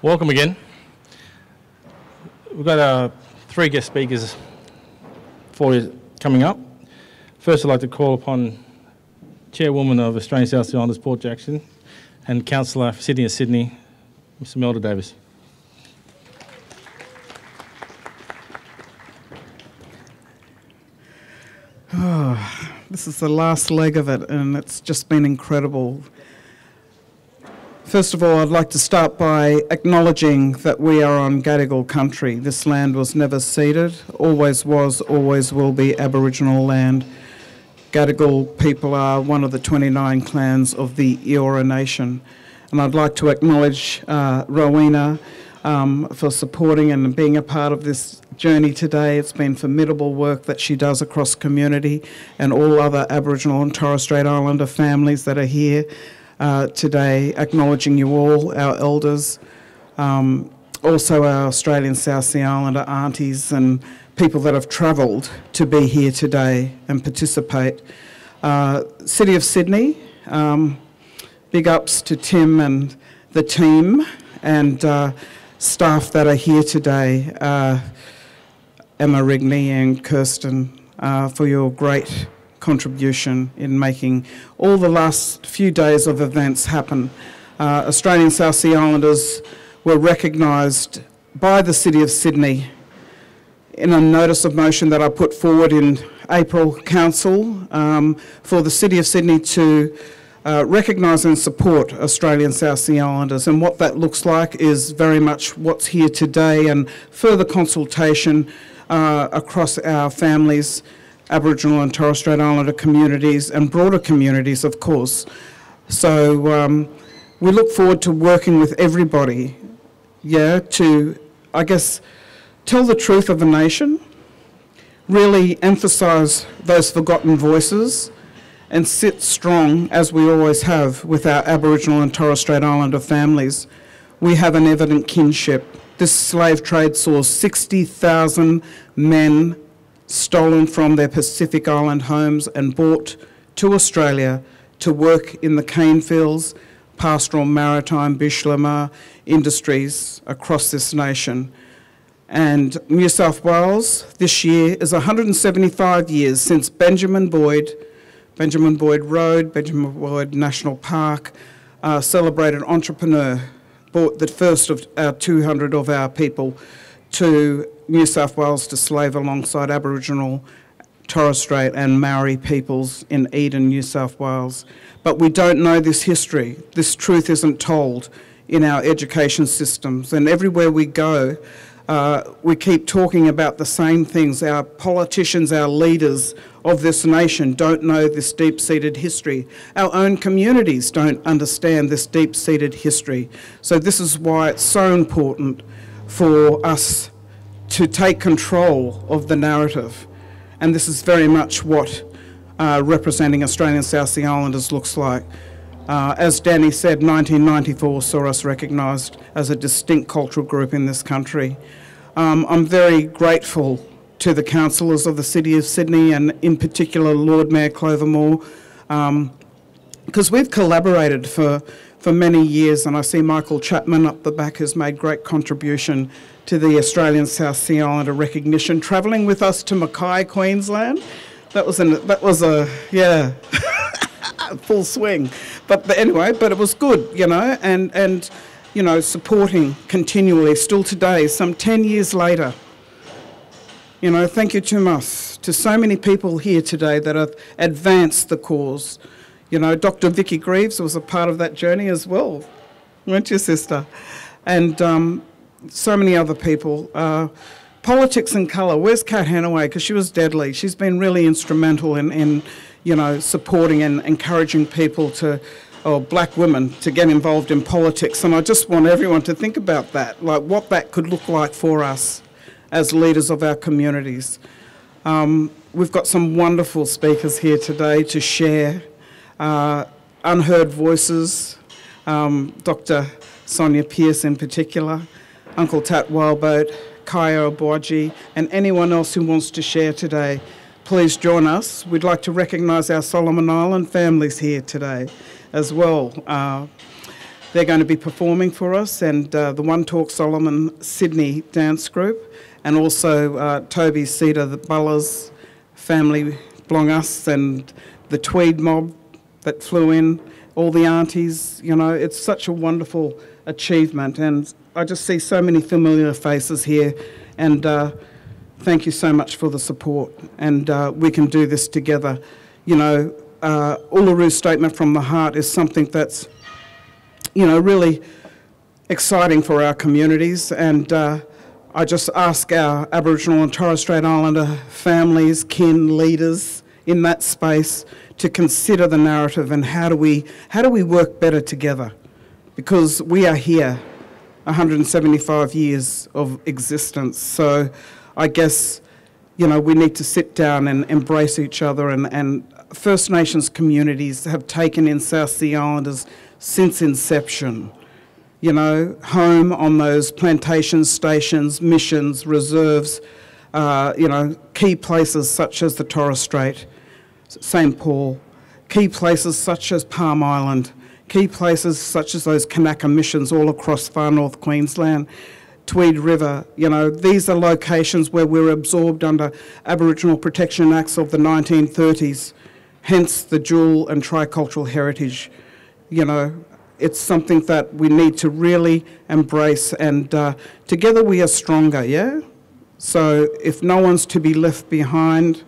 Welcome again. We've got three guest speakers for you coming up. First, I'd like to call upon Chairwoman of Australian South Sea Islanders Port Jackson and Councillor for Sydney, Mr. Melda Davis. This is the last leg of it, and it's just been incredible. First of all, I'd like to start by acknowledging that we are on Gadigal country. This land was never ceded, always was, always will be Aboriginal land. Gadigal people are one of the 29 clans of the Eora Nation. And I'd like to acknowledge Rowena for supporting and being a part of this journey today. It's been formidable work that she does across community, and all other Aboriginal and Torres Strait Islander families that are here today, acknowledging you all, our elders, also our Australian South Sea Islander aunties and people that have travelled to be here today and participate. City of Sydney, big ups to Tim and the team and staff that are here today, Emma Rigney and Kirsten, for your great contribution in making all the last few days of events happen. Australian South Sea Islanders were recognised by the City of Sydney in a notice of motion that I put forward in April Council for the City of Sydney to recognise and support Australian South Sea Islanders, and what that looks like is very much what's here today and further consultation across our families, Aboriginal and Torres Strait Islander communities and broader communities, of course. So we look forward to working with everybody, to, I guess, tell the truth of the nation, really emphasise those forgotten voices, and sit strong, as we always have, with our Aboriginal and Torres Strait Islander families. We have an evident kinship. This slave trade saw 60,000 men stolen from their Pacific Island homes and brought to Australia to work in the cane fields, pastoral, maritime, bush lamar industries across this nation. And New South Wales this year is 175 years since Benjamin Boyd Road, Benjamin Boyd National Park, celebrated entrepreneur, brought the first of 200 of our people to New South Wales to slave alongside Aboriginal, Torres Strait and Maori peoples in Eden, New South Wales. But we don't know this history. This truth isn't told in our education systems, and everywhere we go, we keep talking about the same things. Our politicians, our leaders of this nation don't know this deep-seated history. Our own communities don't understand this deep-seated history. So this is why it's so important for us to take control of the narrative. And this is very much what representing Australian South Sea Islanders looks like. As Danny said, 1994 saw us recognised as a distinct cultural group in this country. I'm very grateful to the councillors of the City of Sydney, and in particular Lord Mayor Clover Moore, because we've collaborated for many years, and I see Michael Chapman up the back has made great contribution to the Australian South Sea Islander recognition, travelling with us to Mackay, Queensland. That was full swing. But anyway, but it was good, and supporting continually, still today, some 10 years later. Thank you to so many people here today that have advanced the cause. Dr. Vicky Greaves was a part of that journey as well, weren't you, sister? And so many other people. Politics and colour. Where's Kat Hanaway? Because she was deadly. She's been really instrumental in supporting and encouraging people black women to get involved in politics. And I just want everyone to think about that, like what that could look like for us as leaders of our communities. We've got some wonderful speakers here today to share unheard voices, Dr. Sonia Pearce in particular, Uncle Tat Wildboat, Kaya Obwaji, and anyone else who wants to share today. Please join us. We'd like to recognise our Solomon Island families here today as well. They're going to be performing for us, and the One Talk Solomon Sydney dance group, and also Toby Cedar, the Bullers family belong us, and the Tweed mob that flew in, all the aunties, you know, it's such a wonderful achievement, and I just see so many familiar faces here, and thank you so much for the support, and we can do this together. You know, Ullaru's statement from the heart is something that's, you know, really exciting for our communities, and I just ask our Aboriginal and Torres Strait Islander families, kin, leaders in that space to consider the narrative and how do we work better together, because we are here 175 years of existence. So I guess, you know, we need to sit down and embrace each other, and First Nations communities have taken in South Sea Islanders since inception. You know, home on those plantation stations, missions, reserves, you know, key places such as the Torres Strait, St Paul, key places such as Palm Island, key places such as those Kanaka missions all across far north Queensland, Tweed River. You know, these are locations where we were absorbed under Aboriginal Protection Acts of the 1930s, hence the dual and tricultural heritage. You know, it's something that we need to really embrace, and together we are stronger, yeah? So if no one's to be left behind,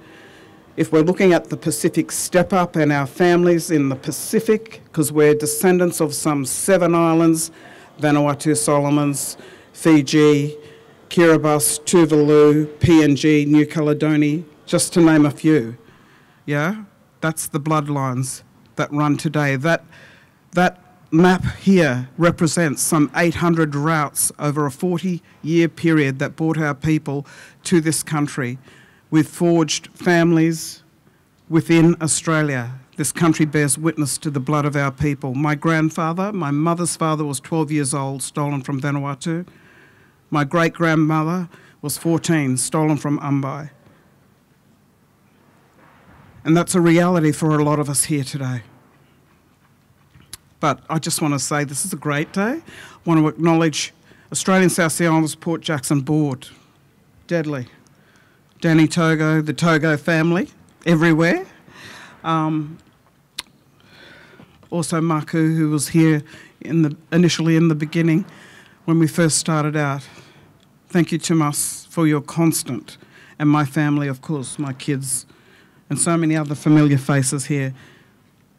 if we're looking at the Pacific Step Up and our families in the Pacific, because we're descendants of some 7 islands, Vanuatu, Solomons, Fiji, Kiribati, Tuvalu, PNG, New Caledonia, just to name a few, yeah? That's the bloodlines that run today. That map here represents some 800 routes over a 40-year period that brought our people to this country. We've forged families within Australia. This country bears witness to the blood of our people. My grandfather, my mother's father, was 12 years old, stolen from Vanuatu. My great-grandmother was 14, stolen from Umbai. And that's a reality for a lot of us here today. But I just want to say this is a great day. I want to acknowledge Australian South Sea Islanders Port Jackson Board. Deadly. Danny Togo, the Togo family, everywhere. Also Maku, who was here initially in the beginning when we first started out. Thank you, Tumas, for your constant, and my family, of course, my kids, and so many other familiar faces here.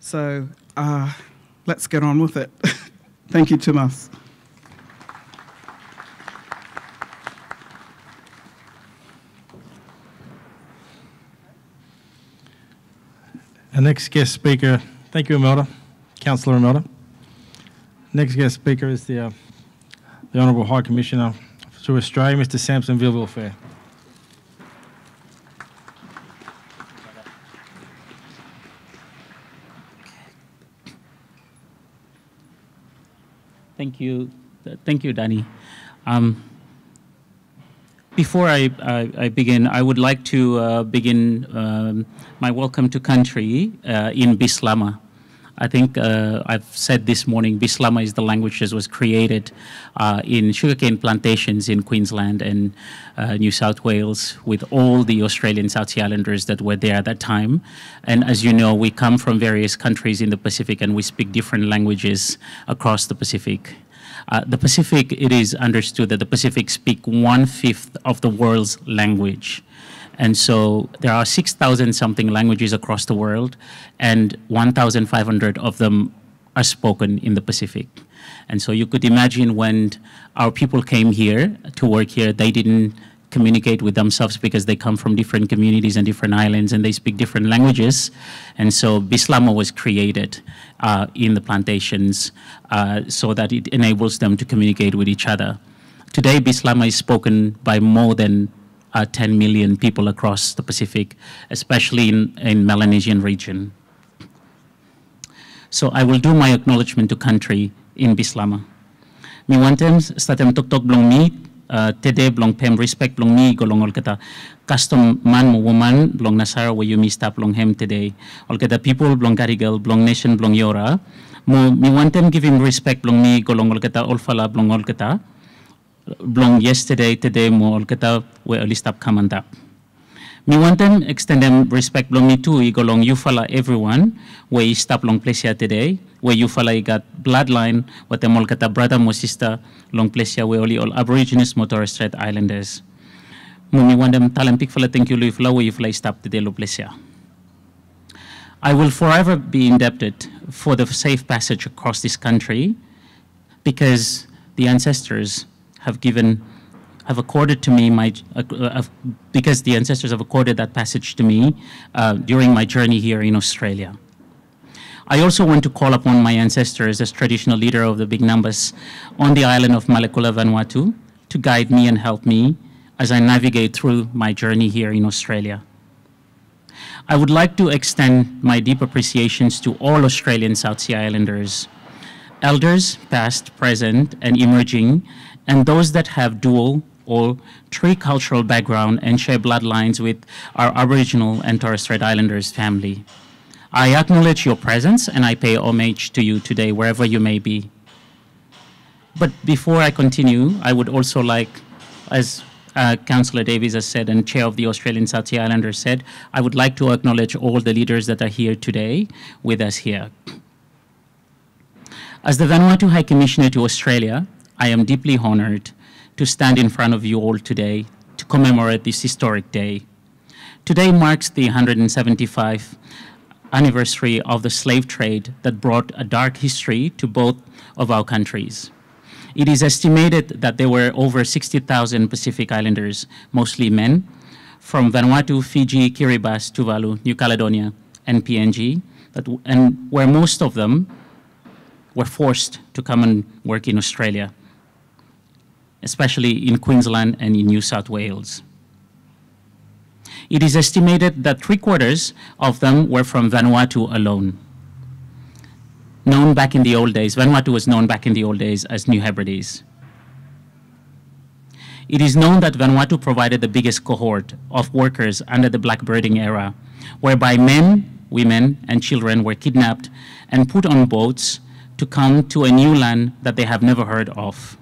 So let's get on with it. Thank you, Tumas. Our next guest speaker, thank you, Imelda, Councillor Imelda. Next guest speaker is the Honourable High Commissioner to Australia, Mr. Samson Villeville-Fair. Thank you, Danny. Before I begin, I would like to begin my welcome to country in Bislama. I think I've said this morning, Bislama is the language that was created in sugarcane plantations in Queensland and New South Wales with all the Australian South Sea Islanders that were there at that time. And as you know, we come from various countries in the Pacific and we speak different languages across the Pacific. The Pacific, it is understood that the Pacific speak 1/5 of the world's language. And so there are 6,000 something languages across the world, and 1,500 of them are spoken in the Pacific. And so you could imagine when our people came here to work here, they didn't communicate with themselves because they come from different communities and different islands and they speak different languages. And so Bislama was created in the plantations so that it enables them to communicate with each other. Today, Bislama is spoken by more than 10 million people across the Pacific, especially in Melanesian region. So I will do my acknowledgement to country in Bislama. Mi wantem statem tok tok blong mi Tede blong pem respect blong mi golong ol kata custom man mo woman blong nasara wa yumi stop blong hem today. Ol kata people blong garigal blong nation blong yora. Mo mi wantem give him respect blong mi golong ol kata ol fala blong ol kata. Blong yesterday today mo ol kata we oli stop kamanta. Mi wantem extend them respect blong mi too igolong you fala everyone where you stop long place here today where you fala got bloodline what them all kata brother mo sister long place here where only all Aborigines mo Torres Strait Islanders. Mo mi wantem talam pik fala thank you lu fala where you fala stop today lo place here. I will forever be indebted for the safe passage across this country because the ancestors have accorded to me because the ancestors have accorded that passage to me during my journey here in Australia. I also want to call upon my ancestors as traditional leader of the Big Numbers on the island of Malekula, Vanuatu, to guide me and help me as I navigate through my journey here in Australia. I would like to extend my deep appreciations to all Australian South Sea Islanders, elders, past, present, and emerging, and those that have dual or tri-cultural background and share bloodlines with our Aboriginal and Torres Strait Islanders family. I acknowledge your presence and I pay homage to you today, wherever you may be. But before I continue, I would also like, as Councillor Davies has said and Chair of the Australian South Sea Islanders said, I would like to acknowledge all the leaders that are here today with us here. As the Vanuatu High Commissioner to Australia, I am deeply honored to stand in front of you all today to commemorate this historic day. Today marks the 175th anniversary of the slave trade that brought a dark history to both of our countries. It is estimated that there were over 60,000 Pacific Islanders, mostly men, from Vanuatu, Fiji, Kiribati, Tuvalu, New Caledonia, and PNG, and where most of them were forced to come and work in Australia, especially in Queensland and in New South Wales. It is estimated that 3/4 of them were from Vanuatu alone. Known back in the old days, Vanuatu was known back in the old days as New Hebrides. It is known that Vanuatu provided the biggest cohort of workers under the blackbirding era, whereby men, women, and children were kidnapped and put on boats to come to a new land that they have never heard of.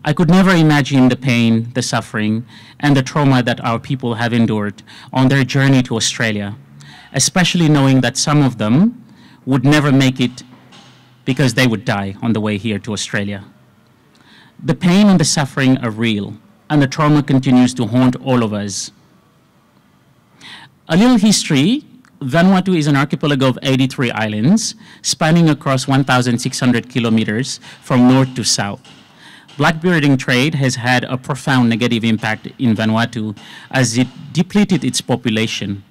I could never imagine the pain, the suffering, and the trauma that our people have endured on their journey to Australia, especially knowing that some of them would never make it because they would die on the way here to Australia. The pain and the suffering are real, and the trauma continues to haunt all of us. A little history: Vanuatu is an archipelago of 83 islands, spanning across 1,600 kilometers from north to south. Blackbirding trade has had a profound negative impact in Vanuatu as it depleted its population.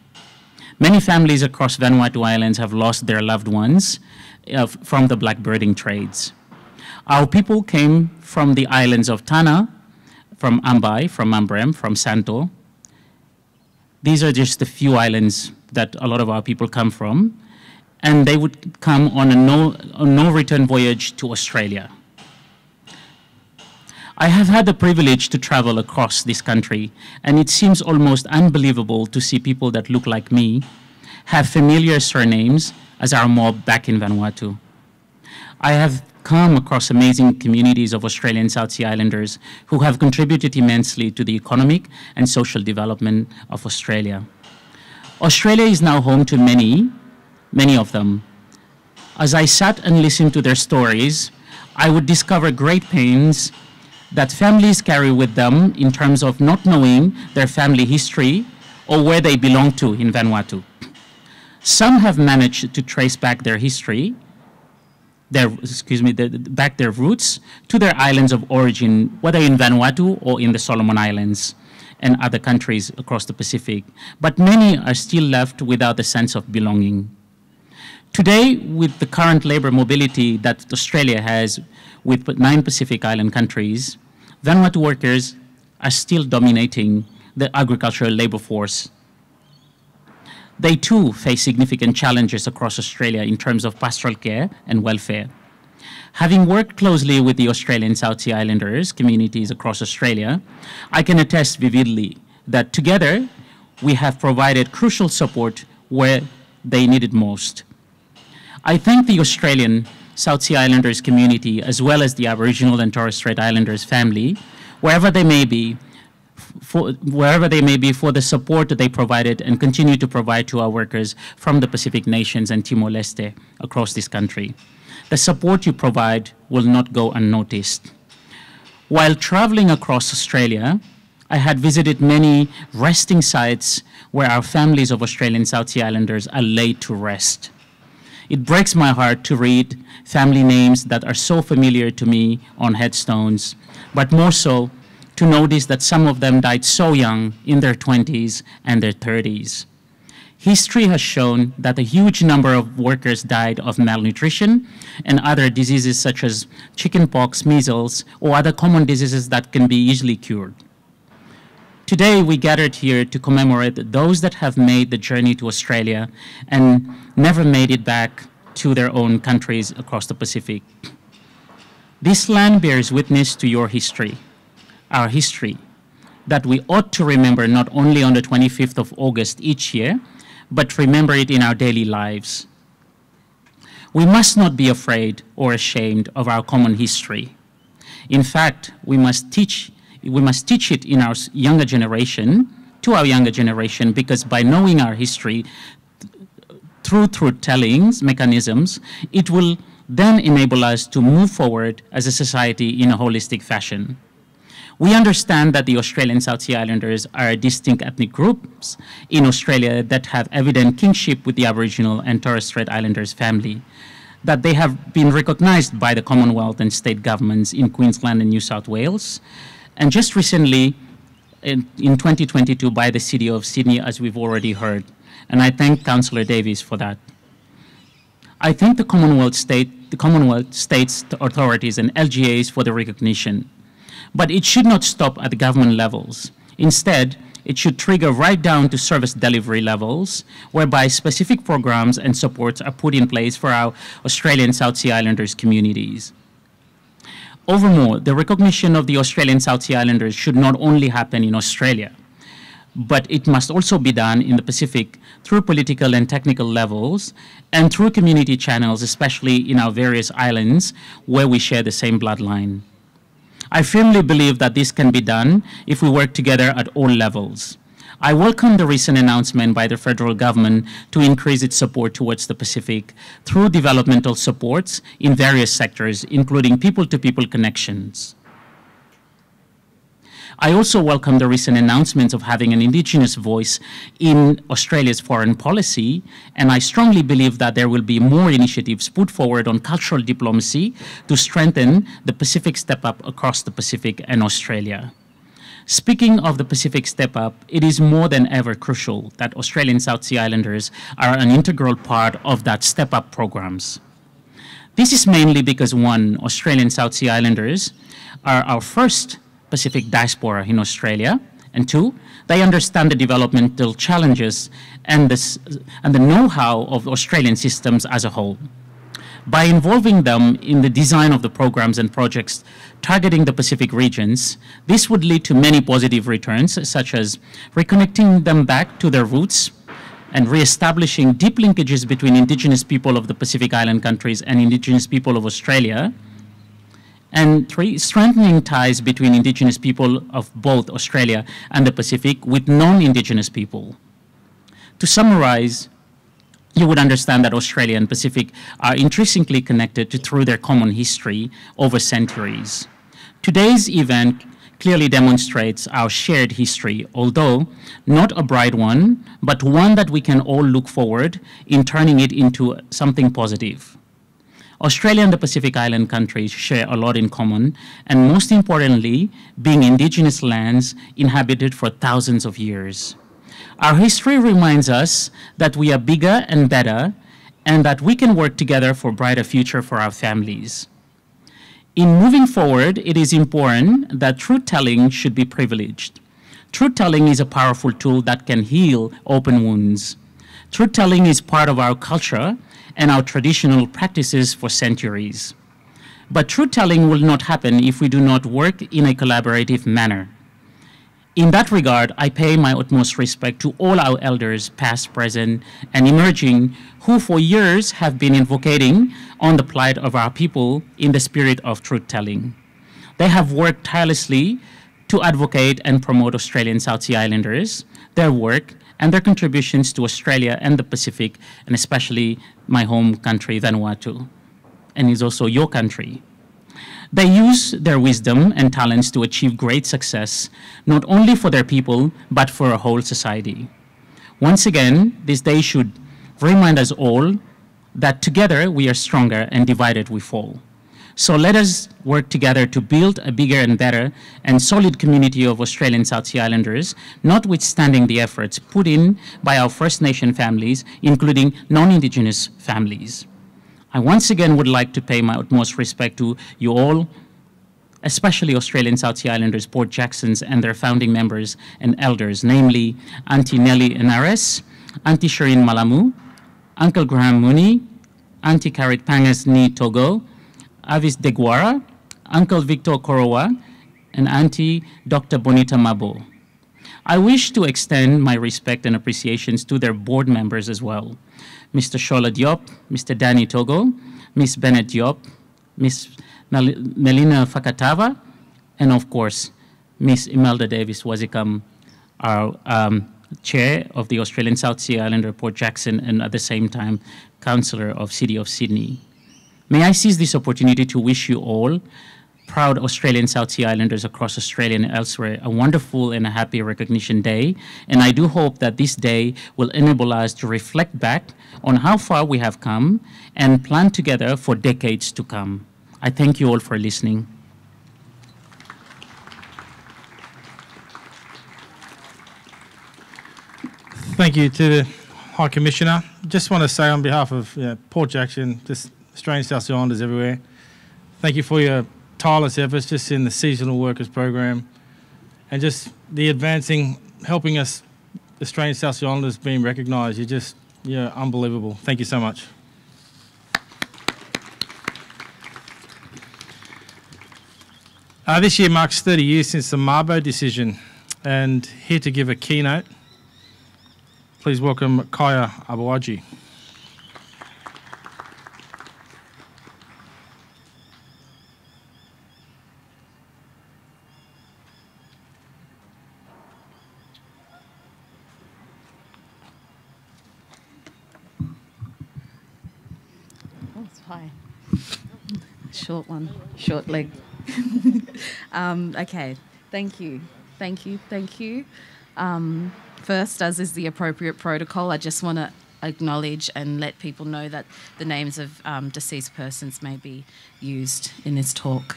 Many families across Vanuatu Islands have lost their loved ones from the blackbirding trades. Our people came from the islands of Tanna, from Ambai, from Ambrem, from Santo. These are just the few islands that a lot of our people come from, and they would come on a no-return voyage to Australia. I have had the privilege to travel across this country, and it seems almost unbelievable to see people that look like me have familiar surnames as our mob back in Vanuatu. I have come across amazing communities of Australian South Sea Islanders who have contributed immensely to the economic and social development of Australia. Australia is now home to many of them. As I sat and listened to their stories, I would discover great pains that families carry with them in terms of not knowing their family history or where they belong to in Vanuatu. Some have managed to trace back their history, back their roots to their islands of origin, whether in Vanuatu or in the Solomon Islands and other countries across the Pacific. But many are still left without a sense of belonging. Today, with the current labor mobility that Australia has with 9 Pacific Island countries, Vanuatu workers are still dominating the agricultural labor force. They too face significant challenges across Australia in terms of pastoral care and welfare. Having worked closely with the Australian South Sea Islanders communities across Australia, I can attest vividly that together we have provided crucial support where they need it most. I thank the Australian South Sea Islanders community as well as the Aboriginal and Torres Strait Islanders family, wherever they may be, for the support that they provided and continue to provide to our workers from the Pacific nations and Timor-Leste across this country. The support you provide will not go unnoticed. While traveling across Australia, I had visited many resting sites where our families of Australian South Sea Islanders are laid to rest. It breaks my heart to read family names that are so familiar to me on headstones, but more so to notice that some of them died so young, in their 20s and their 30s. History has shown that a huge number of workers died of malnutrition and other diseases such as chickenpox, measles, or other common diseases that can be easily cured. Today, we gathered here to commemorate those that have made the journey to Australia and never made it back to their own countries across the Pacific. This land bears witness to your history, our history, that we ought to remember not only on the 25th of August each year, but remember it in our daily lives. We must not be afraid or ashamed of our common history. In fact, we must teach it in our younger generation, to our younger generation, because by knowing our history through truth-telling mechanisms, it will then enable us to move forward as a society in a holistic fashion. We understand that the Australian South Sea Islanders are distinct ethnic groups in Australia that have evident kinship with the Aboriginal and Torres Strait Islanders family, that they have been recognized by the Commonwealth and state governments in Queensland and New South Wales, and just recently in 2022 by the City of Sydney, as we've already heard. And I thank Councillor Davies for that. I thank the Commonwealth states authorities and LGAs for the recognition. But it should not stop at the government levels. Instead, it should trigger right down to service delivery levels, whereby specific programs and supports are put in place for our Australian South Sea Islanders communities. Furthermore, the recognition of the Australian South Sea Islanders should not only happen in Australia, but it must also be done in the Pacific through political and technical levels and through community channels, especially in our various islands where we share the same bloodline. I firmly believe that this can be done if we work together at all levels. I welcome the recent announcement by the federal government to increase its support towards the Pacific through developmental supports in various sectors, including people-to-people connections. I also welcome the recent announcements of having an Indigenous voice in Australia's foreign policy, and I strongly believe that there will be more initiatives put forward on cultural diplomacy to strengthen the Pacific step-up across the Pacific and Australia. Speaking of the Pacific step-up, it is more than ever crucial that Australian South Sea Islanders are an integral part of that step-up programs. This is mainly because, one, Australian South Sea Islanders are our first Pacific diaspora in Australia, and two, they understand the developmental challenges and the know-how of Australian systems as a whole. By involving them in the design of the programs and projects targeting the Pacific regions, this would lead to many positive returns, such as reconnecting them back to their roots and re-establishing deep linkages between Indigenous people of the Pacific Island countries and Indigenous people of Australia, and three, strengthening ties between Indigenous people of both Australia and the Pacific with non-Indigenous people. To summarize, you would understand that Australia and Pacific are intrinsically connected through their common history over centuries. Today's event clearly demonstrates our shared history, although not a bright one, but one that we can all look forward in turning it into something positive. Australia and the Pacific Island countries share a lot in common, and most importantly, being Indigenous lands inhabited for thousands of years. Our history reminds us that we are bigger and better, and that we can work together for a brighter future for our families. In moving forward, it is important that truth-telling should be privileged. Truth-telling is a powerful tool that can heal open wounds. Truth-telling is part of our culture and our traditional practices for centuries. But truth-telling will not happen if we do not work in a collaborative manner. In that regard, I pay my utmost respect to all our elders, past, present, and emerging, who for years have been advocating on the plight of our people in the spirit of truth-telling. They have worked tirelessly to advocate and promote Australian South Sea Islanders, their work, and their contributions to Australia and the Pacific, and especially my home country, Vanuatu, and is also your country. They use their wisdom and talents to achieve great success, not only for their people, but for a whole society. Once again, this day should remind us all that together we are stronger and divided we fall. So let us work together to build a bigger and better and solid community of Australian South Sea Islanders, notwithstanding the efforts put in by our First Nation families, including non-Indigenous families. I once again would like to pay my utmost respect to you all, especially Australian South Sea Islanders, Port Jacksons, and their founding members and elders, namely Auntie Nellie Enares, Auntie Shireen Malamu, Uncle Graham Mooney, Auntie Karit Pangas Ni Togo, Avis Deguara, Uncle Victor Korowa, and Auntie Dr. Bonita Mabo. I wish to extend my respect and appreciations to their board members as well. Mr. Shola Diop, Mr. Danny Togo, Miss Bennett Diop, Miss Melina Fakatava, and of course, Miss Imelda Davis Wazikam, our chair of the Australian South Sea Islander Port Jackson, and at the same time, councillor of City of Sydney. May I seize this opportunity to wish you all, proud Australian South Sea Islanders across Australia and elsewhere, a wonderful and a happy Recognition Day. And I do hope that this day will enable us to reflect back on how far we have come and plan together for decades to come. I thank you all for listening. Thank you to the High Commissioner. Just want to say on behalf of Port Jackson, just Australian South Sea Islanders everywhere, thank you for your tireless efforts just in the seasonal workers program and just the advancing, helping us Australian South Sea Islanders being recognised. You're unbelievable. Thank you so much. This year marks 30 years since the Mabo decision, and here to give a keynote, please welcome Kaya Abawaji. Hi. Short one, short leg. Okay, thank you. First, as is the appropriate protocol, I just want to acknowledge and let people know that the names of deceased persons may be used in this talk.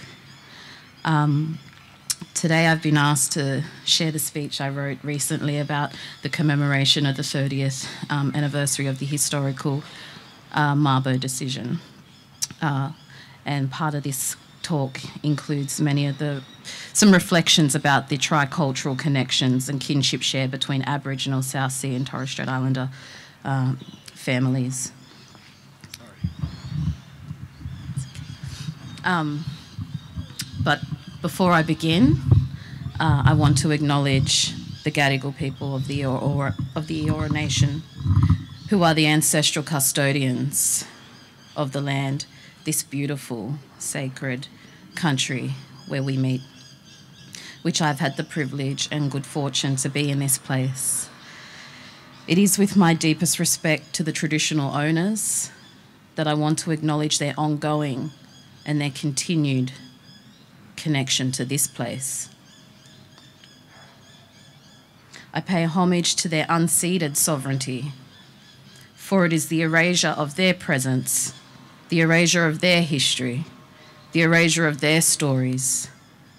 Today I've been asked to share the speech I wrote recently about the commemoration of the 30th anniversary of the historical Mabo decision. And part of this talk includes some reflections about the tricultural connections and kinship share between Aboriginal, South Sea and Torres Strait Islander families. But before I begin, I want to acknowledge the Gadigal people of the Eora Nation, who are the ancestral custodians of the land, this beautiful, sacred country where we meet, which I've had the privilege and good fortune to be in this place. It is with my deepest respect to the traditional owners that I want to acknowledge their ongoing and their continued connection to this place. I pay homage to their unceded sovereignty, for it is the erasure of their presence, the erasure of their history, the erasure of their stories,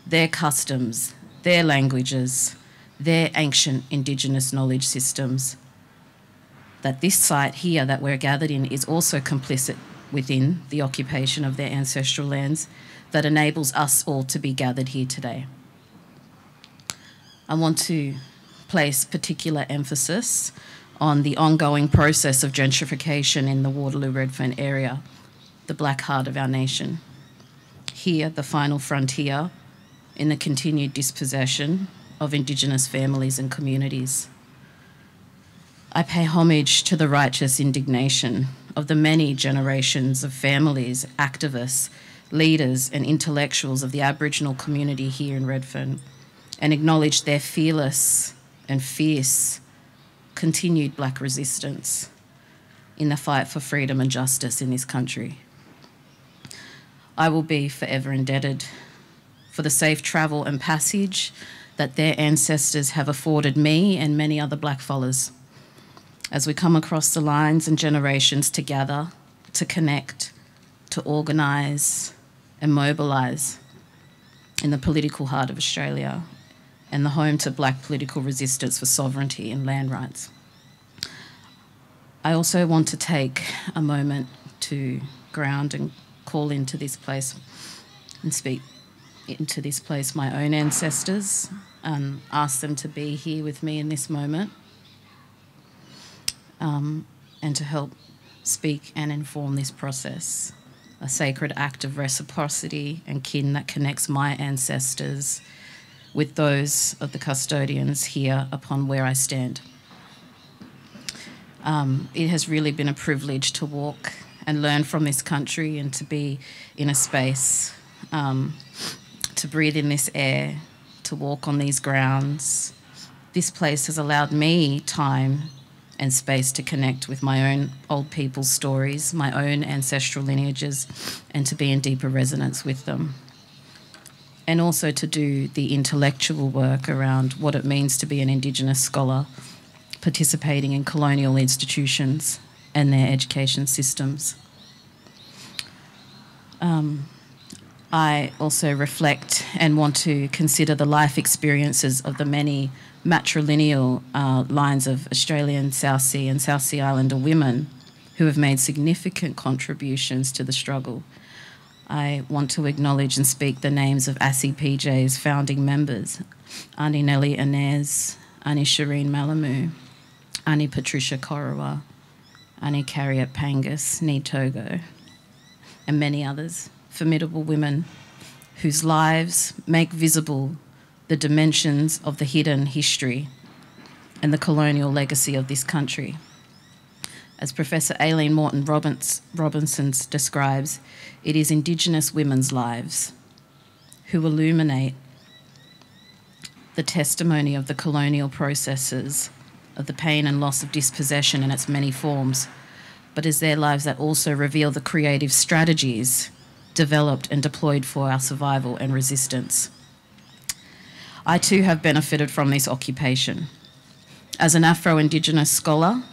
their customs, their languages, their ancient Indigenous knowledge systems, that this site here that we're gathered in is also complicit within the occupation of their ancestral lands that enables us all to be gathered here today. I want to place particular emphasis on the ongoing process of gentrification in the Waterloo-Redfern area, the black heart of our nation. here, the final frontier in the continued dispossession of Indigenous families and communities. I pay homage to the righteous indignation of the many generations of families, activists, leaders and intellectuals of the Aboriginal community here in Redfern, and acknowledge their fearless and fierce continued Black resistance in the fight for freedom and justice in this country. I will be forever indebted for the safe travel and passage that their ancestors have afforded me and many other blackfellas as we come across the lines and generations to gather, to connect, to organise and mobilise in the political heart of Australia and the home to Black political resistance for sovereignty and land rights. I also want to take a moment to ground and call into this place and speak into this place my own ancestors and ask them to be here with me in this moment and to help speak and inform this process, a sacred act of reciprocity and kin that connects my ancestors with those of the custodians here upon where I stand. It has really been a privilege to walk and learn from this country and to be in a space, to breathe in this air, to walk on these grounds. This place has allowed me time and space to connect with my own old people's stories, my own ancestral lineages, and to be in deeper resonance with them. And also to do the intellectual work around what it means to be an Indigenous scholar, participating in colonial institutions and their education systems. I also reflect and want to consider the life experiences of the many matrilineal lines of Australian South Sea and South Sea Islander women who have made significant contributions to the struggle. I want to acknowledge and speak the names of ASSI-PJ's founding members, Aunty Nellie Inez, Aunty Shireen Malamu, Aunty Patricia Korowa, Aunty Carriet Pangus, Nee Togo, and many others, formidable women whose lives make visible the dimensions of the hidden history and the colonial legacy of this country. As Professor Aileen Morton Robinson describes, it is Indigenous women's lives who illuminate the testimony of the colonial processes of the pain and loss of dispossession in its many forms, but is their lives that also reveal the creative strategies developed and deployed for our survival and resistance. I too have benefited from this occupation. As an Afro-Indigenous scholar,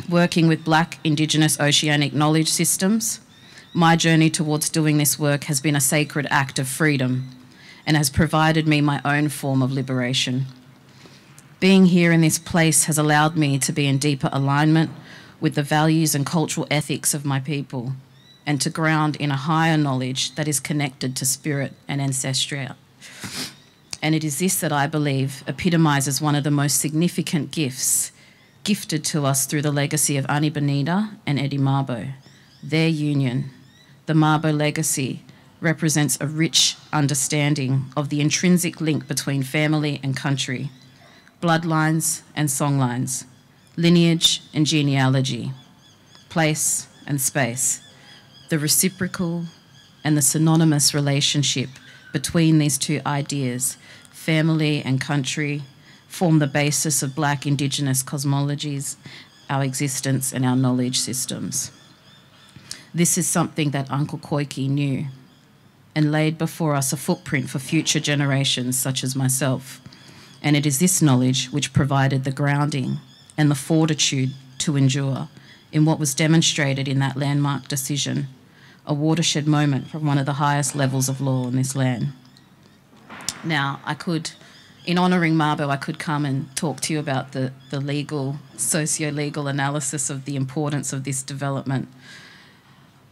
working with Black Indigenous oceanic knowledge systems, my journey towards doing this work has been a sacred act of freedom and has provided me my own form of liberation. Being here in this place has allowed me to be in deeper alignment with the values and cultural ethics of my people and to ground in a higher knowledge that is connected to spirit and ancestry. And it is this that I believe epitomises one of the most significant gifts gifted to us through the legacy of Aunty Benita and Eddie Mabo. Their union, the Mabo legacy, represents a rich understanding of the intrinsic link between family and country, bloodlines and songlines, lineage and genealogy, place and space. The reciprocal and the synonymous relationship between these two ideas, family and country, form the basis of Black Indigenous cosmologies, our existence and our knowledge systems. This is something that Uncle Koiki knew and laid before us a footprint for future generations such as myself. And it is this knowledge which provided the grounding and the fortitude to endure in what was demonstrated in that landmark decision, a watershed moment from one of the highest levels of law in this land. Now, in honouring Mabo, I could come and talk to you about the legal, socio-legal analysis of the importance of this development.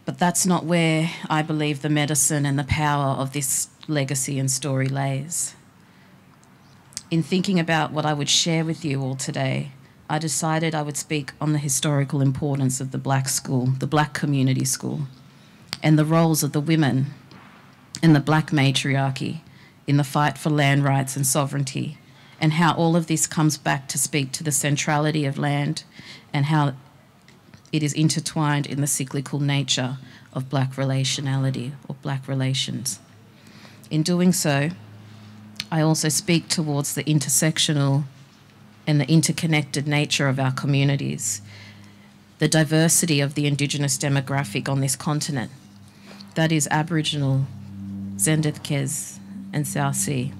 But that's not where I believe the medicine and the power of this legacy and story lays. In thinking about what I would share with you all today, I decided I would speak on the historical importance of the Black school, the Black community school, and the roles of the women and the black matriarchy in the fight for land rights and sovereignty, and how all of this comes back to speak to the centrality of land and how it is intertwined in the cyclical nature of black relationality or black relations. In doing so, I also speak towards the intersectional and the interconnected nature of our communities, the diversity of the Indigenous demographic on this continent, that is Aboriginal, Zendith-Kes and South Sea.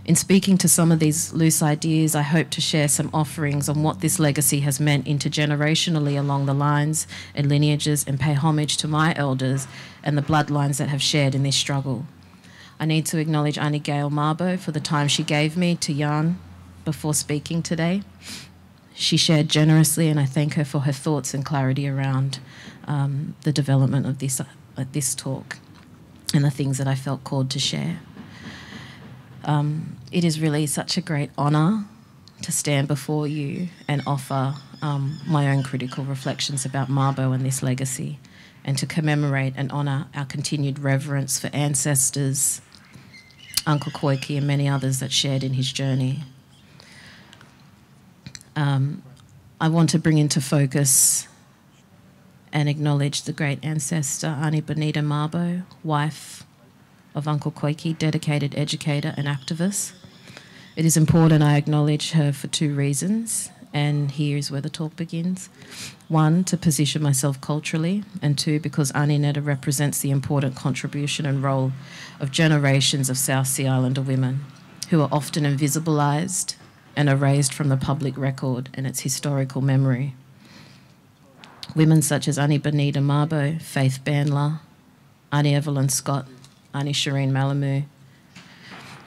In speaking to some of these loose ideas, I hope to share some offerings on what this legacy has meant intergenerationally along the lines and lineages, and pay homage to my elders and the bloodlines that have shared in this struggle. I need to acknowledge Aunty Gail Mabo for the time she gave me to yarn before speaking today. She shared generously, and I thank her for her thoughts and clarity around the development of this talk and the things that I felt called to share. It is really such a great honour to stand before you and offer my own critical reflections about Mabo and this legacy, and to commemorate and honour our continued reverence for ancestors, Uncle Koiki and many others that shared in his journey. I want to bring into focus and acknowledge the great ancestor, Aunty Benita Mabo, wife of Uncle Koiki, dedicated educator and activist. It is important I acknowledge her for two reasons, and here is where the talk begins. One, to position myself culturally, and two, because Aunty Netta represents the important contribution and role of generations of South Sea Islander women who are often invisibilised and erased from the public record and its historical memory. Women such as Aunty Benita Mabo, Faith Bandler, Aunty Evelyn Scott, Aunty Shireen Malamu,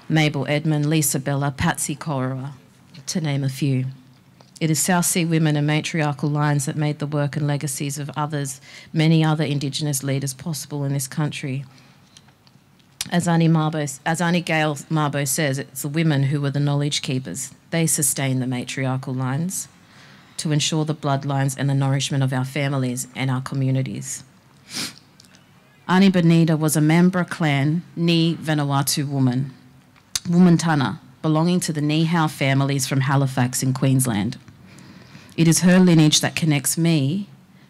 Mabel Edmund, Lisa Bella, Patsy Cora, to name a few. It is South Sea women and matriarchal lines that made the work and legacies of others, many other Indigenous leaders possible in this country. As Aunty Gail Mabo says, it's the women who were the knowledge keepers. They sustain the matriarchal lines to ensure the bloodlines and the nourishment of our families and our communities. Aunty Benita was a Membra clan Ni Vanuatu woman, Wumantana, belonging to the Nihau families from Halifax in Queensland. It is her lineage that connects me,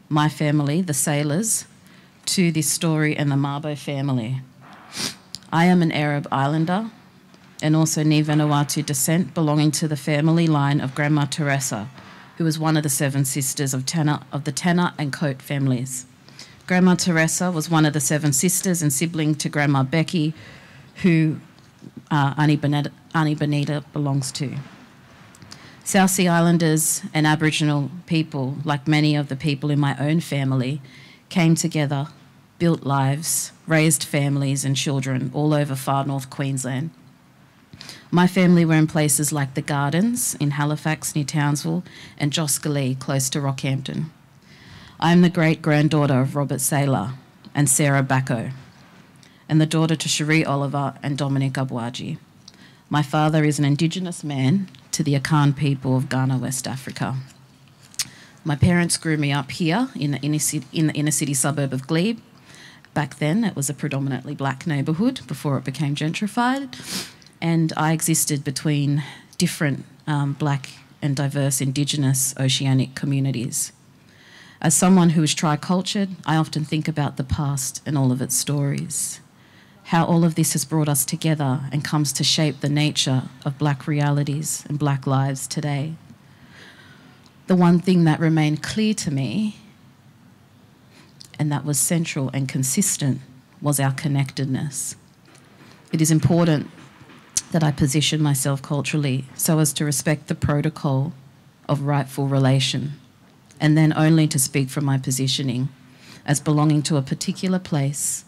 my family, the Sailors, to this story and the Mabo family. I am an Arab Islander and also Ni Vanuatu descent, belonging to the family line of Grandma Teresa, who was one of the 7 sisters of the Tanner and Coate families. Grandma Teresa was one of the 7 sisters and sibling to Grandma Becky, who Aunty Benita belongs to. South Sea Islanders and Aboriginal people, like many of the people in my own family, came together, built lives, raised families and children all over far north Queensland. My family were in places like the Gardens in Halifax near Townsville and Joscalee close to Rockhampton. I am the great-granddaughter of Robert Saylor and Sarah Bacco, and the daughter to Cherie Oliver and Dominic Abwaji. My father is an Indigenous man to the Akan people of Ghana, West Africa. My parents grew me up here in the inner city suburb of Glebe. Back then, it was a predominantly black neighbourhood before it became gentrified, and I existed between different black and diverse Indigenous oceanic communities. As someone who is tricultured, I often think about the past and all of its stories, how all of this has brought us together and comes to shape the nature of black realities and black lives today. The one thing that remained clear to me, and that was central and consistent, was our connectedness. It is important that I position myself culturally so as to respect the protocol of rightful relation, and then only to speak from my positioning as belonging to a particular place,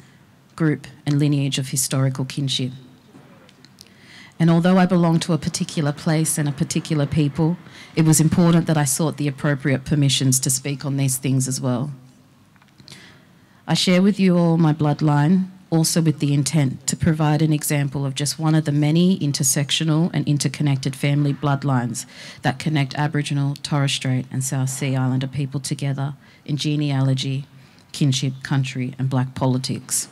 group and lineage of historical kinship. And although I belong to a particular place and a particular people, it was important that I sought the appropriate permissions to speak on these things as well. I share with you all my bloodline, also with the intent to provide an example of just one of the many intersectional and interconnected family bloodlines that connect Aboriginal, Torres Strait and South Sea Islander people together in genealogy, kinship, country and black politics.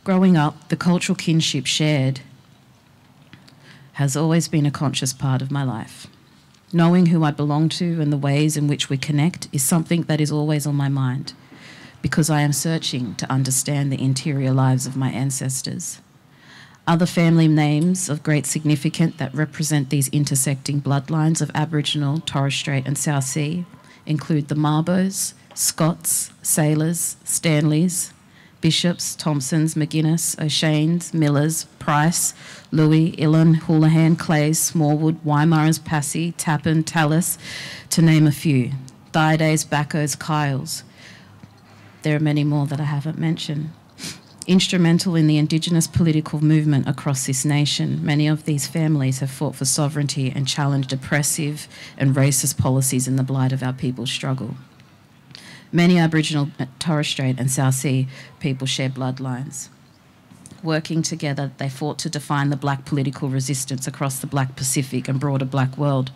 Growing up, the cultural kinship shared has always been a conscious part of my life. Knowing who I belong to and the ways in which we connect is something that is always on my mind, because I am searching to understand the interior lives of my ancestors. Other family names of great significance that represent these intersecting bloodlines of Aboriginal, Torres Strait and South Sea include the Marbos, Scotts, Sailors, Stanleys, Bishops, Thompsons, McGuinness, O'Shanes, Millers, Price, Louis, Illan, Houlihan, Clays, Smallwood, Weimar's, Passy, Tappan, Tallis, to name a few. Thaidays, Backos, Kyles. There are many more that I haven't mentioned. Instrumental in the Indigenous political movement across this nation, many of these families have fought for sovereignty and challenged oppressive and racist policies in the blight of our people's struggle. Many Aboriginal, Torres Strait and South Sea people share bloodlines. Working together, they fought to define the black political resistance across the Black Pacific and broader black world,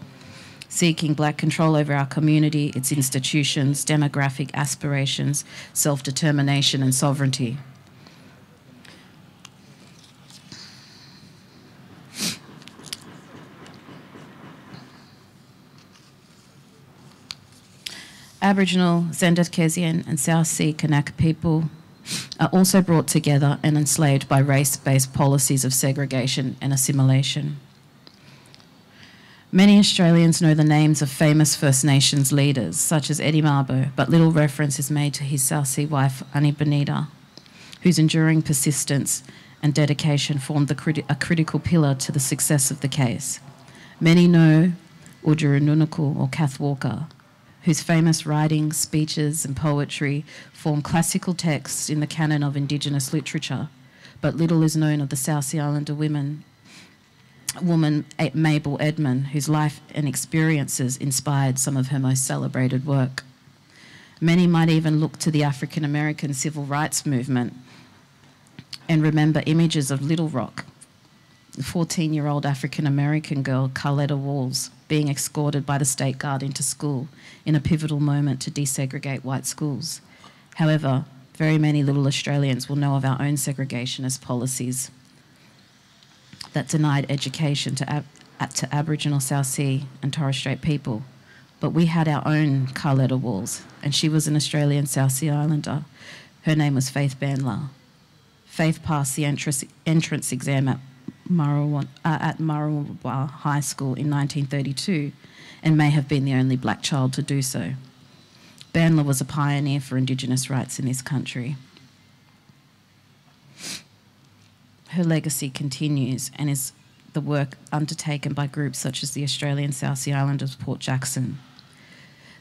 seeking black control over our community, its institutions, demographic aspirations, self-determination and sovereignty. Aboriginal, Zendakesian and South Sea Kanak people are also brought together and enslaved by race-based policies of segregation and assimilation. Many Australians know the names of famous First Nations leaders, such as Eddie Mabo, but little reference is made to his South Sea wife, Annie Benita, whose enduring persistence and dedication formed a critical pillar to the success of the case. Many know Udjurinunuku or Kath Walker, whose famous writings, speeches and poetry form classical texts in the canon of Indigenous literature, but little is known of the South Sea Islander woman Mabel Edmund, whose life and experiences inspired some of her most celebrated work. Many might even look to the African American civil rights movement and remember images of Little Rock, the 14-year-old African American girl Carletta Walls being escorted by the State Guard into school in a pivotal moment to desegregate white schools. However, very many little Australians will know of our own segregationist policies that denied education to Aboriginal, South Sea and Torres Strait people. But we had our own Carletta Walls, and she was an Australian South Sea Islander. Her name was Faith Bandler. Faith passed the entrance exam at Murrumba High School in 1932 and may have been the only black child to do so. Bandler was a pioneer for Indigenous rights in this country. Her legacy continues and is the work undertaken by groups such as the Australian South Sea Islanders Port Jackson.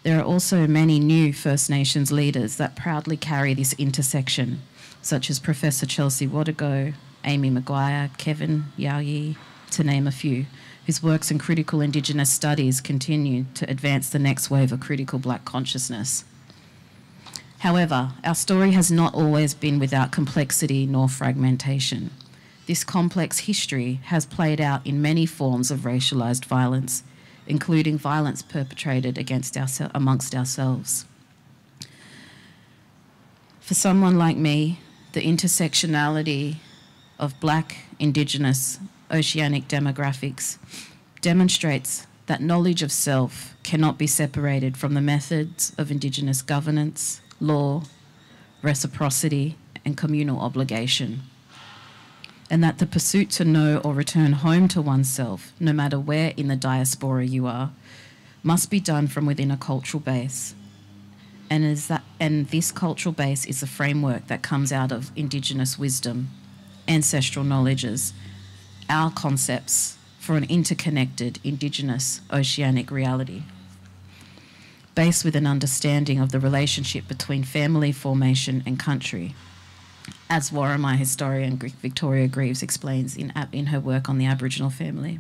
There are also many new First Nations leaders that proudly carry this intersection, such as Professor Chelsea Wadago, Amy Maguire, Kevin Yaoyi, to name a few, whose works in critical Indigenous studies continue to advance the next wave of critical black consciousness. However, our story has not always been without complexity nor fragmentation. This complex history has played out in many forms of racialised violence, including violence perpetrated amongst ourselves. For someone like me, the intersectionality of black, Indigenous, oceanic demographics demonstrates that knowledge of self cannot be separated from the methods of Indigenous governance, law, reciprocity, and communal obligation, and that the pursuit to know or return home to oneself, no matter where in the diaspora you are, must be done from within a cultural base. And this cultural base is the framework that comes out of Indigenous wisdom, ancestral knowledges, our concepts for an interconnected Indigenous oceanic reality, based with an understanding of the relationship between family formation and country, as Warramai historian Victoria Greaves explains in her work on the Aboriginal family.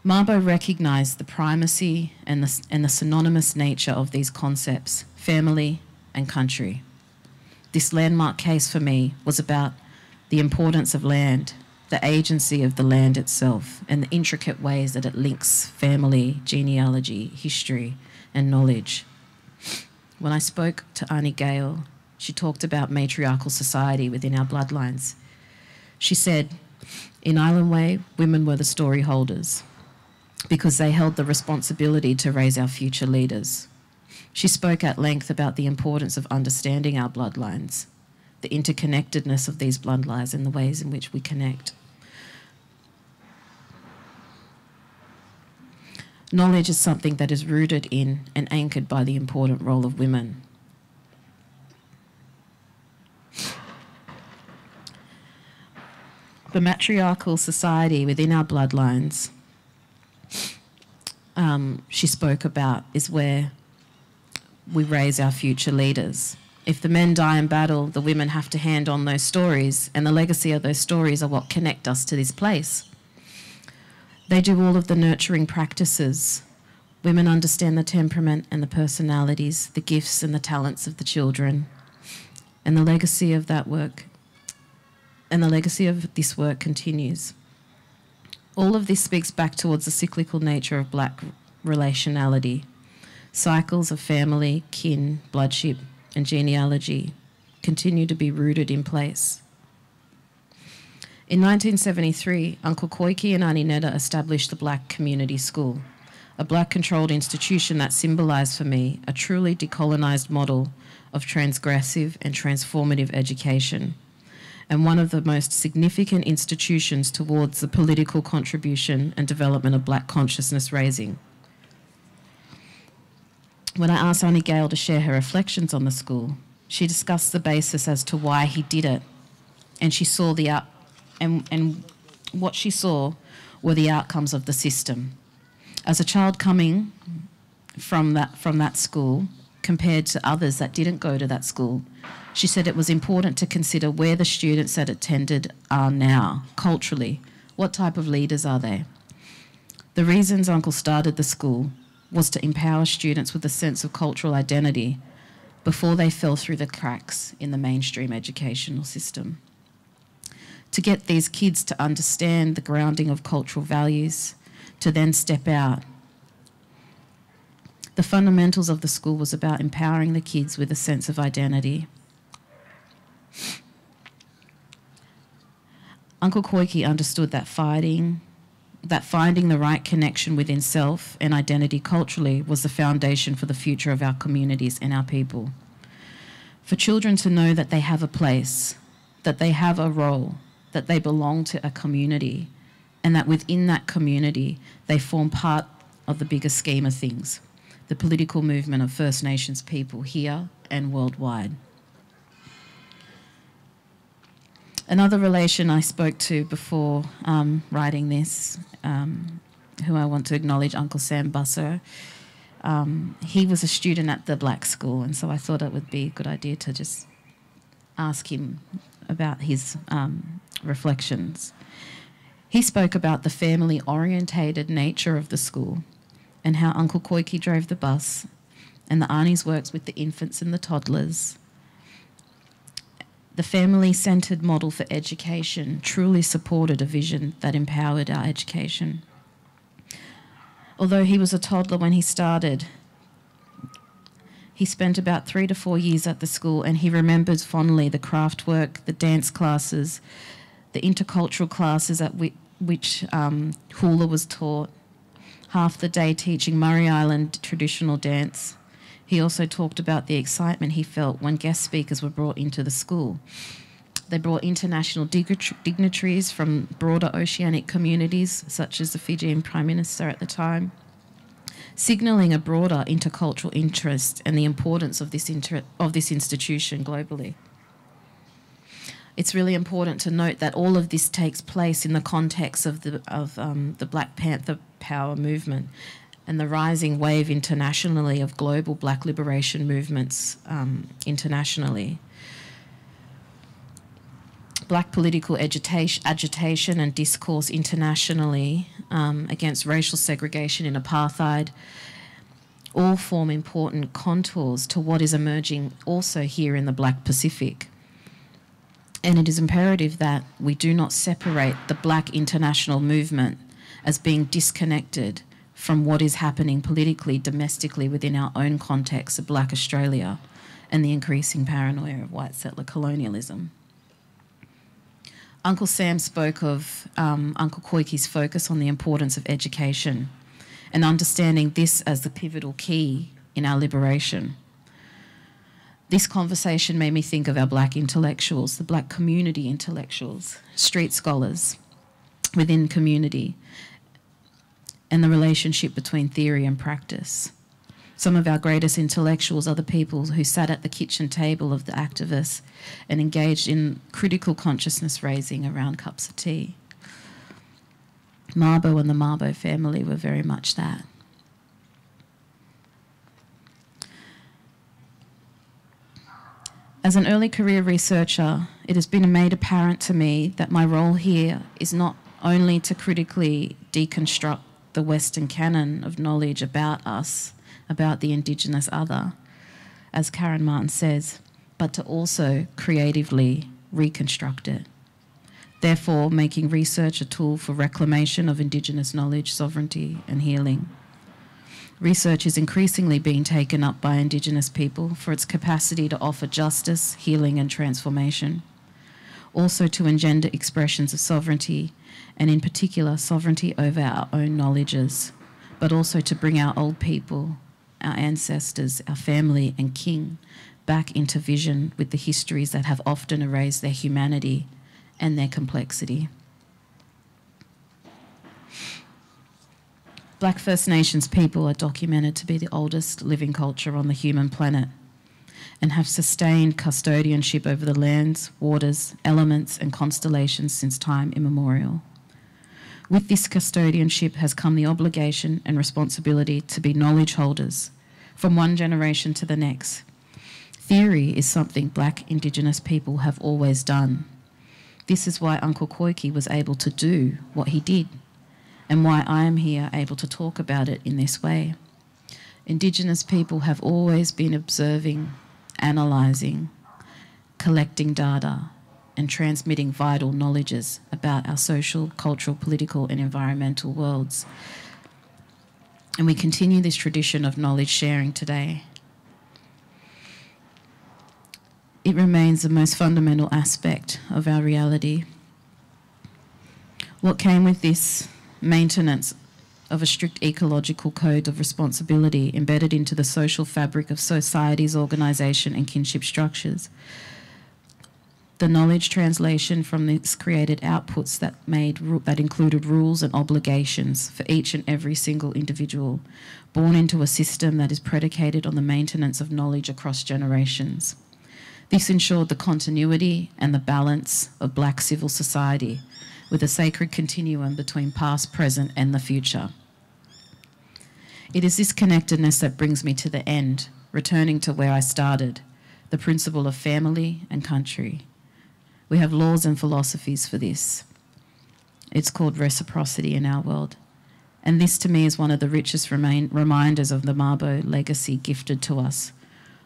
Mabo recognised the primacy and the synonymous nature of these concepts, family and country. This landmark case for me was about the importance of land, the agency of the land itself, and the intricate ways that it links family, genealogy, history, and knowledge. When I spoke to Arnie Gale, She talked about matriarchal society within our bloodlines. She said, in Island Way, women were the story holders because they held the responsibility to raise our future leaders. She spoke at length about the importance of understanding our bloodlines, the interconnectedness of these bloodlines and the ways in which we connect. Knowledge is something that is rooted in and anchored by the important role of women. The matriarchal society within our bloodlines, she spoke about, is where we raise our future leaders. If the men die in battle, the women have to hand on those stories, and the legacy of those stories are what connect us to this place. They do all of the nurturing practices. Women understand the temperament and the personalities, the gifts and the talents of the children, and the legacy of that work, and the legacy of this work continues. All of this speaks back towards the cyclical nature of black relationality. Cycles of family, kin, bloodship, and genealogy continue to be rooted in place. In 1973, Uncle Koiki and Auntie Netta established the Black Community School, a black-controlled institution that symbolised for me a truly decolonised model of transgressive and transformative education, and one of the most significant institutions towards the political contribution and development of black consciousness raising. When I asked Auntie Gail to share her reflections on the school, she discussed the basis as to why he did it, and she saw and what she saw were the outcomes of the system. As a child coming from that school, compared to others that didn't go to that school, she said it was important to consider where the students that attended are now, culturally. What type of leaders are they? The reasons Uncle started the school was to empower students with a sense of cultural identity before they fell through the cracks in the mainstream educational system. To get these kids to understand the grounding of cultural values, to then step out. The fundamentals of the school was about empowering the kids with a sense of identity. Uncle Koiki understood that finding the right connection within self and identity culturally was the foundation for the future of our communities and our people. For children to know that they have a place, that they have a role, that they belong to a community, and that within that community they form part of the bigger scheme of things, the political movement of First Nations people here and worldwide. Another relation I spoke to before writing this, who I want to acknowledge, Uncle Sam Busser, he was a student at the black school, and so I thought it would be a good idea to just ask him about his reflections. He spoke about the family-orientated nature of the school and how Uncle Koiki drove the bus and the aunties works with the infants and the toddlers. The family-centred model for education truly supported a vision that empowered our education. Although he was a toddler when he started, he spent about 3 to 4 years at the school, and he remembers fondly the craft work, the dance classes, the intercultural classes at which hula was taught, half the day teaching Murray Island traditional dance. He also talked about the excitement he felt when guest speakers were brought into the school. They brought international dignitaries from broader oceanic communities, such as the Fijian Prime Minister at the time, signalling a broader intercultural interest and the importance of this institution globally. It's really important to note that all of this takes place in the context of the Black Panther Power movement and the rising wave internationally of global black liberation movements internationally. Black political agitation and discourse internationally against racial segregation and apartheid all form important contours to what is emerging also here in the Black Pacific. And it is imperative that we do not separate the Black international movement as being disconnected from what is happening politically, domestically within our own context of Black Australia, and the increasing paranoia of white settler colonialism. Uncle Sam spoke of Uncle Koiki's focus on the importance of education and understanding this as the pivotal key in our liberation. This conversation made me think of our black intellectuals, the black community intellectuals, street scholars within community, and the relationship between theory and practice. Some of our greatest intellectuals are the people who sat at the kitchen table of the activists and engaged in critical consciousness raising around cups of tea. Mabo and the Mabo family were very much that. As an early career researcher, it has been made apparent to me that my role here is not only to critically deconstruct the Western canon of knowledge about us, about the Indigenous other, as Karen Martin says, but to also creatively reconstruct it. Therefore, making research a tool for reclamation of Indigenous knowledge, sovereignty, and healing. Research is increasingly being taken up by Indigenous people for its capacity to offer justice, healing, and transformation. Also to engender expressions of sovereignty, and in particular, sovereignty over our own knowledges, but also to bring our old people, our ancestors, our family and kin back into vision with the histories that have often erased their humanity and their complexity. Black First Nations people are documented to be the oldest living culture on the human planet and have sustained custodianship over the lands, waters, elements and constellations since time immemorial. With this custodianship has come the obligation and responsibility to be knowledge holders from one generation to the next. Theory is something Black Indigenous people have always done. This is why Uncle Koiki was able to do what he did and why I am here able to talk about it in this way. Indigenous people have always been observing, analysing, collecting data, and transmitting vital knowledges about our social, cultural, political, and environmental worlds. And we continue this tradition of knowledge sharing today. It remains the most fundamental aspect of our reality. What came with this maintenance of a strict ecological code of responsibility embedded into the social fabric of society's organisation and kinship structures. The knowledge translation from this created outputs that included rules and obligations for each and every single individual, born into a system that is predicated on the maintenance of knowledge across generations. This ensured the continuity and the balance of Black civil society, with a sacred continuum between past, present, and the future. It is this connectedness that brings me to the end, returning to where I started, the principle of family and country. We have laws and philosophies for this. It's called reciprocity in our world. And this to me is one of the richest reminders of the Mabo legacy gifted to us.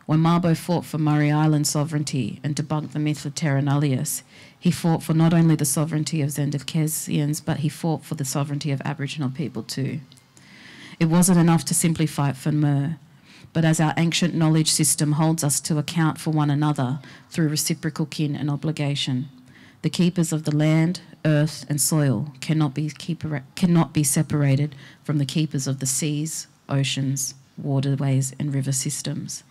When Mabo fought for Murray Island sovereignty and debunked the myth of Terra Nullius, he fought for not only the sovereignty of Zendikesians, but he fought for the sovereignty of Aboriginal people too. It wasn't enough to simply fight for Mer, but as our ancient knowledge system holds us to account for one another through reciprocal kin and obligation, the keepers of the land, earth and soil cannot be separated from the keepers of the seas, oceans, waterways and river systems.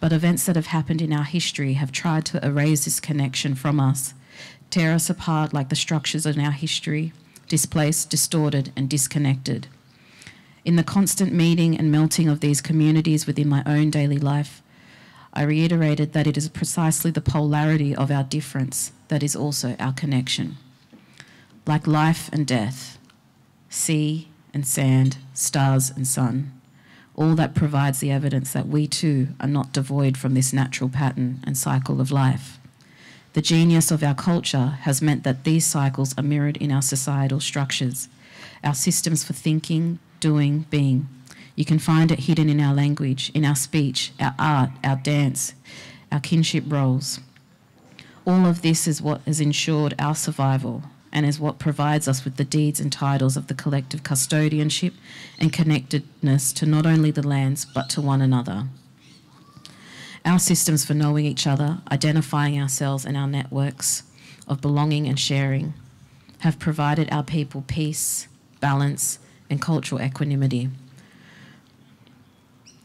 But events that have happened in our history have tried to erase this connection from us, tear us apart like the structures in our history, displaced, distorted and disconnected. In the constant meeting and melting of these communities within my own daily life, I reiterated that it is precisely the polarity of our difference that is also our connection. Like life and death, sea and sand, stars and sun, all that provides the evidence that we too are not devoid from this natural pattern and cycle of life. The genius of our culture has meant that these cycles are mirrored in our societal structures, our systems for thinking, doing, being. You can find it hidden in our language, in our speech, our art, our dance, our kinship roles. All of this is what has ensured our survival and is what provides us with the deeds and titles of the collective custodianship and connectedness to not only the lands but to one another. Our systems for knowing each other, identifying ourselves and our networks of belonging and sharing have provided our people peace, balance, and cultural equanimity.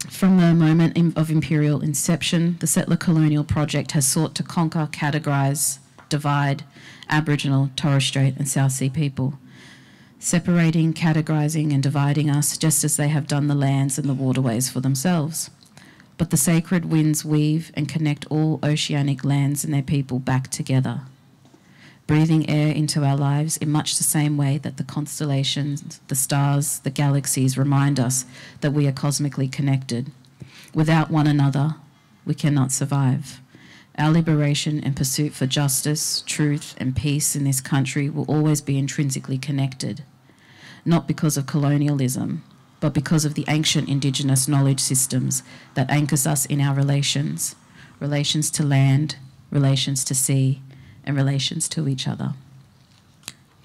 From the moment of imperial inception, the settler colonial project has sought to conquer, categorise, divide Aboriginal, Torres Strait and South Sea people, separating, categorising and dividing us just as they have done the lands and the waterways for themselves. But the sacred winds weave and connect all oceanic lands and their people back together, breathing air into our lives in much the same way that the constellations, the stars, the galaxies remind us that we are cosmically connected. Without one another, we cannot survive. Our liberation and pursuit for justice, truth, and peace in this country will always be intrinsically connected, not because of colonialism, but because of the ancient Indigenous knowledge systems that anchors us in our relations to land, relations to sea, and relations to each other.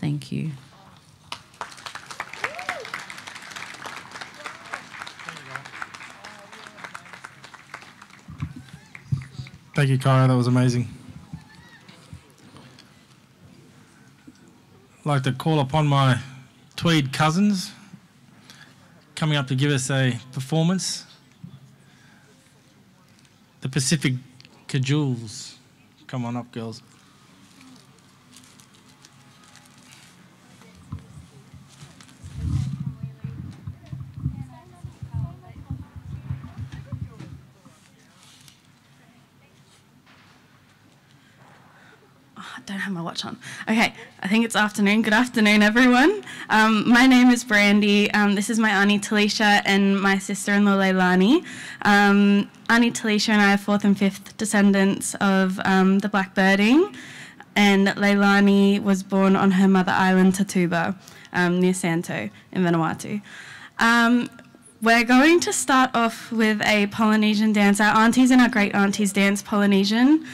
Thank you. Thank you, Kyra. That was amazing. I'd like to call upon my Tweed cousins coming up to give us a performance. The Pacific Cajules. Come on up, girls. I don't have my watch on. Okay, I think it's afternoon. Good afternoon, everyone. My name is Brandy. This is my auntie Talisha and my sister-in-law Leilani. Auntie Talisha and I are fourth and fifth descendants of the blackbirding, and Leilani was born on her mother island, Tatuba, near Santo in Vanuatu. We're going to start off with a Polynesian dance. Our aunties and our great aunties dance Polynesian.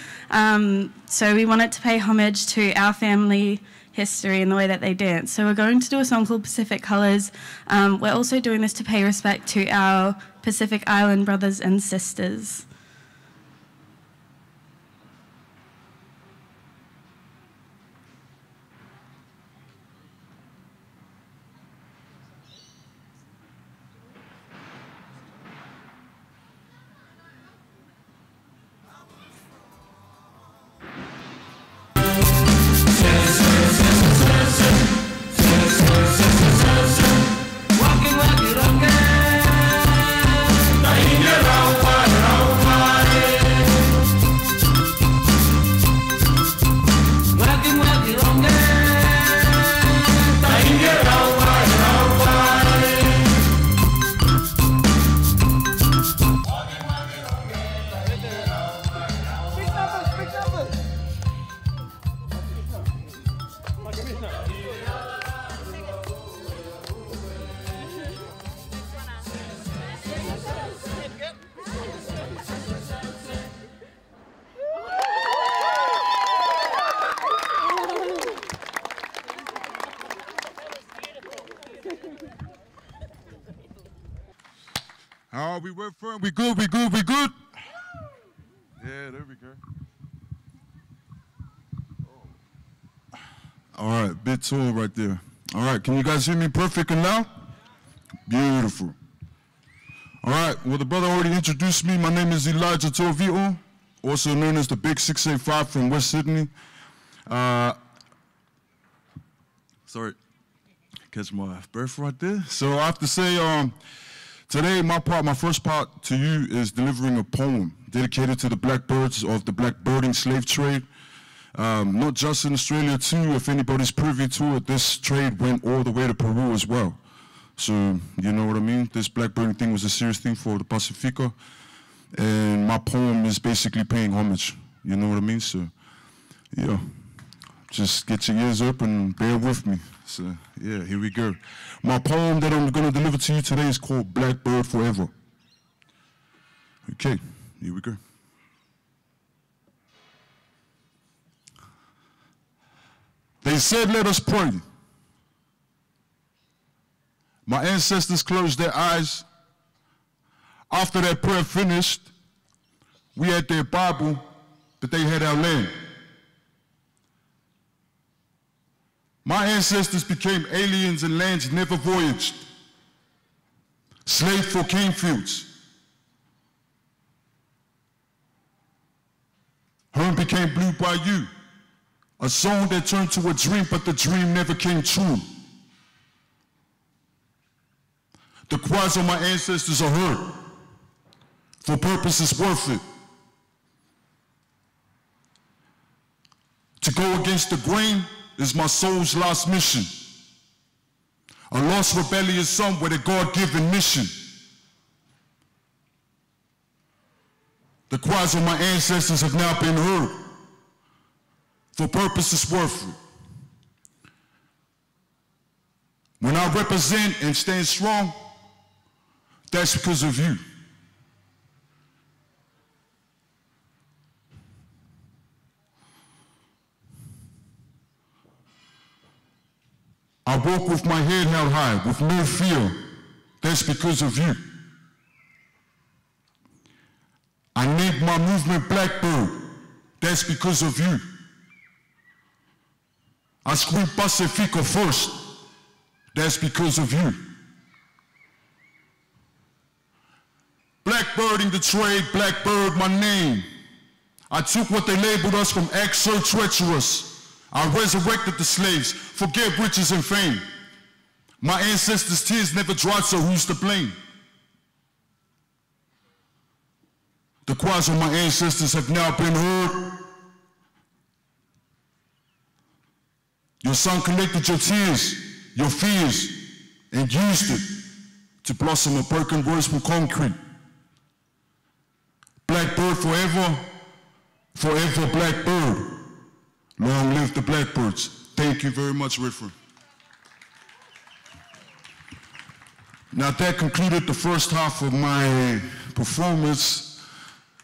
So we wanted to pay homage to our family history and the way that they dance. So we're going to do a song called Pacific Colours. We're also doing this to pay respect to our Pacific Island brothers and sisters. How are we, Redfern? We good, we good, we good? Yeah, there we go. All right, bit tall right there. All right, can you guys hear me perfect and loud? Beautiful. All right, well, the brother already introduced me. My name is Elijah Torvito, also known as the Big 685 from West Sydney. Sorry, catch my breath right there. So I have to say, today, my first part to you is delivering a poem dedicated to the blackbirds of the blackbirding slave trade. Not just in Australia too, if anybody's privy to it, this trade went all the way to Peru as well. So, you know what I mean? This blackbirding thing was a serious thing for the Pacifica. And my poem is basically paying homage. You know what I mean? So, yeah, just get your ears up and bear with me. So, yeah, here we go. My poem that I'm going to deliver to you today is called Blackbird Forever. Okay, here we go. They said, let us pray. My ancestors closed their eyes. After their prayer finished, We had their Bible, but they had our land. My ancestors became aliens in lands never voyaged, slave for cane fields. Home became Blue Bayou, a song that turned to a dream, but the dream never came true. The cries of my ancestors are heard, for purposes worth it. To go against the grain is my soul's last mission. A lost rebellious son with a God-given mission. The cries of my ancestors have now been heard, for purposes worth it. When I represent and stand strong, that's because of you. I walk with my head held high, with no fear. That's because of you. I named my movement Blackbird. That's because of you. I scream Pacifico first. That's because of you. Blackbird in the trade, Blackbird my name. I took what they labeled us from acts so treacherous. I resurrected the slaves, forget riches and fame. My ancestors' tears never dried, so who's to blame? The cries of my ancestors have now been heard. Your son collected your tears, your fears, and used it to blossom a broken rose from concrete. Blackbird forever, forever Blackbird. Long live the Blackbirds. Thank you very much, Redfern. Now that concluded the first half of my performance.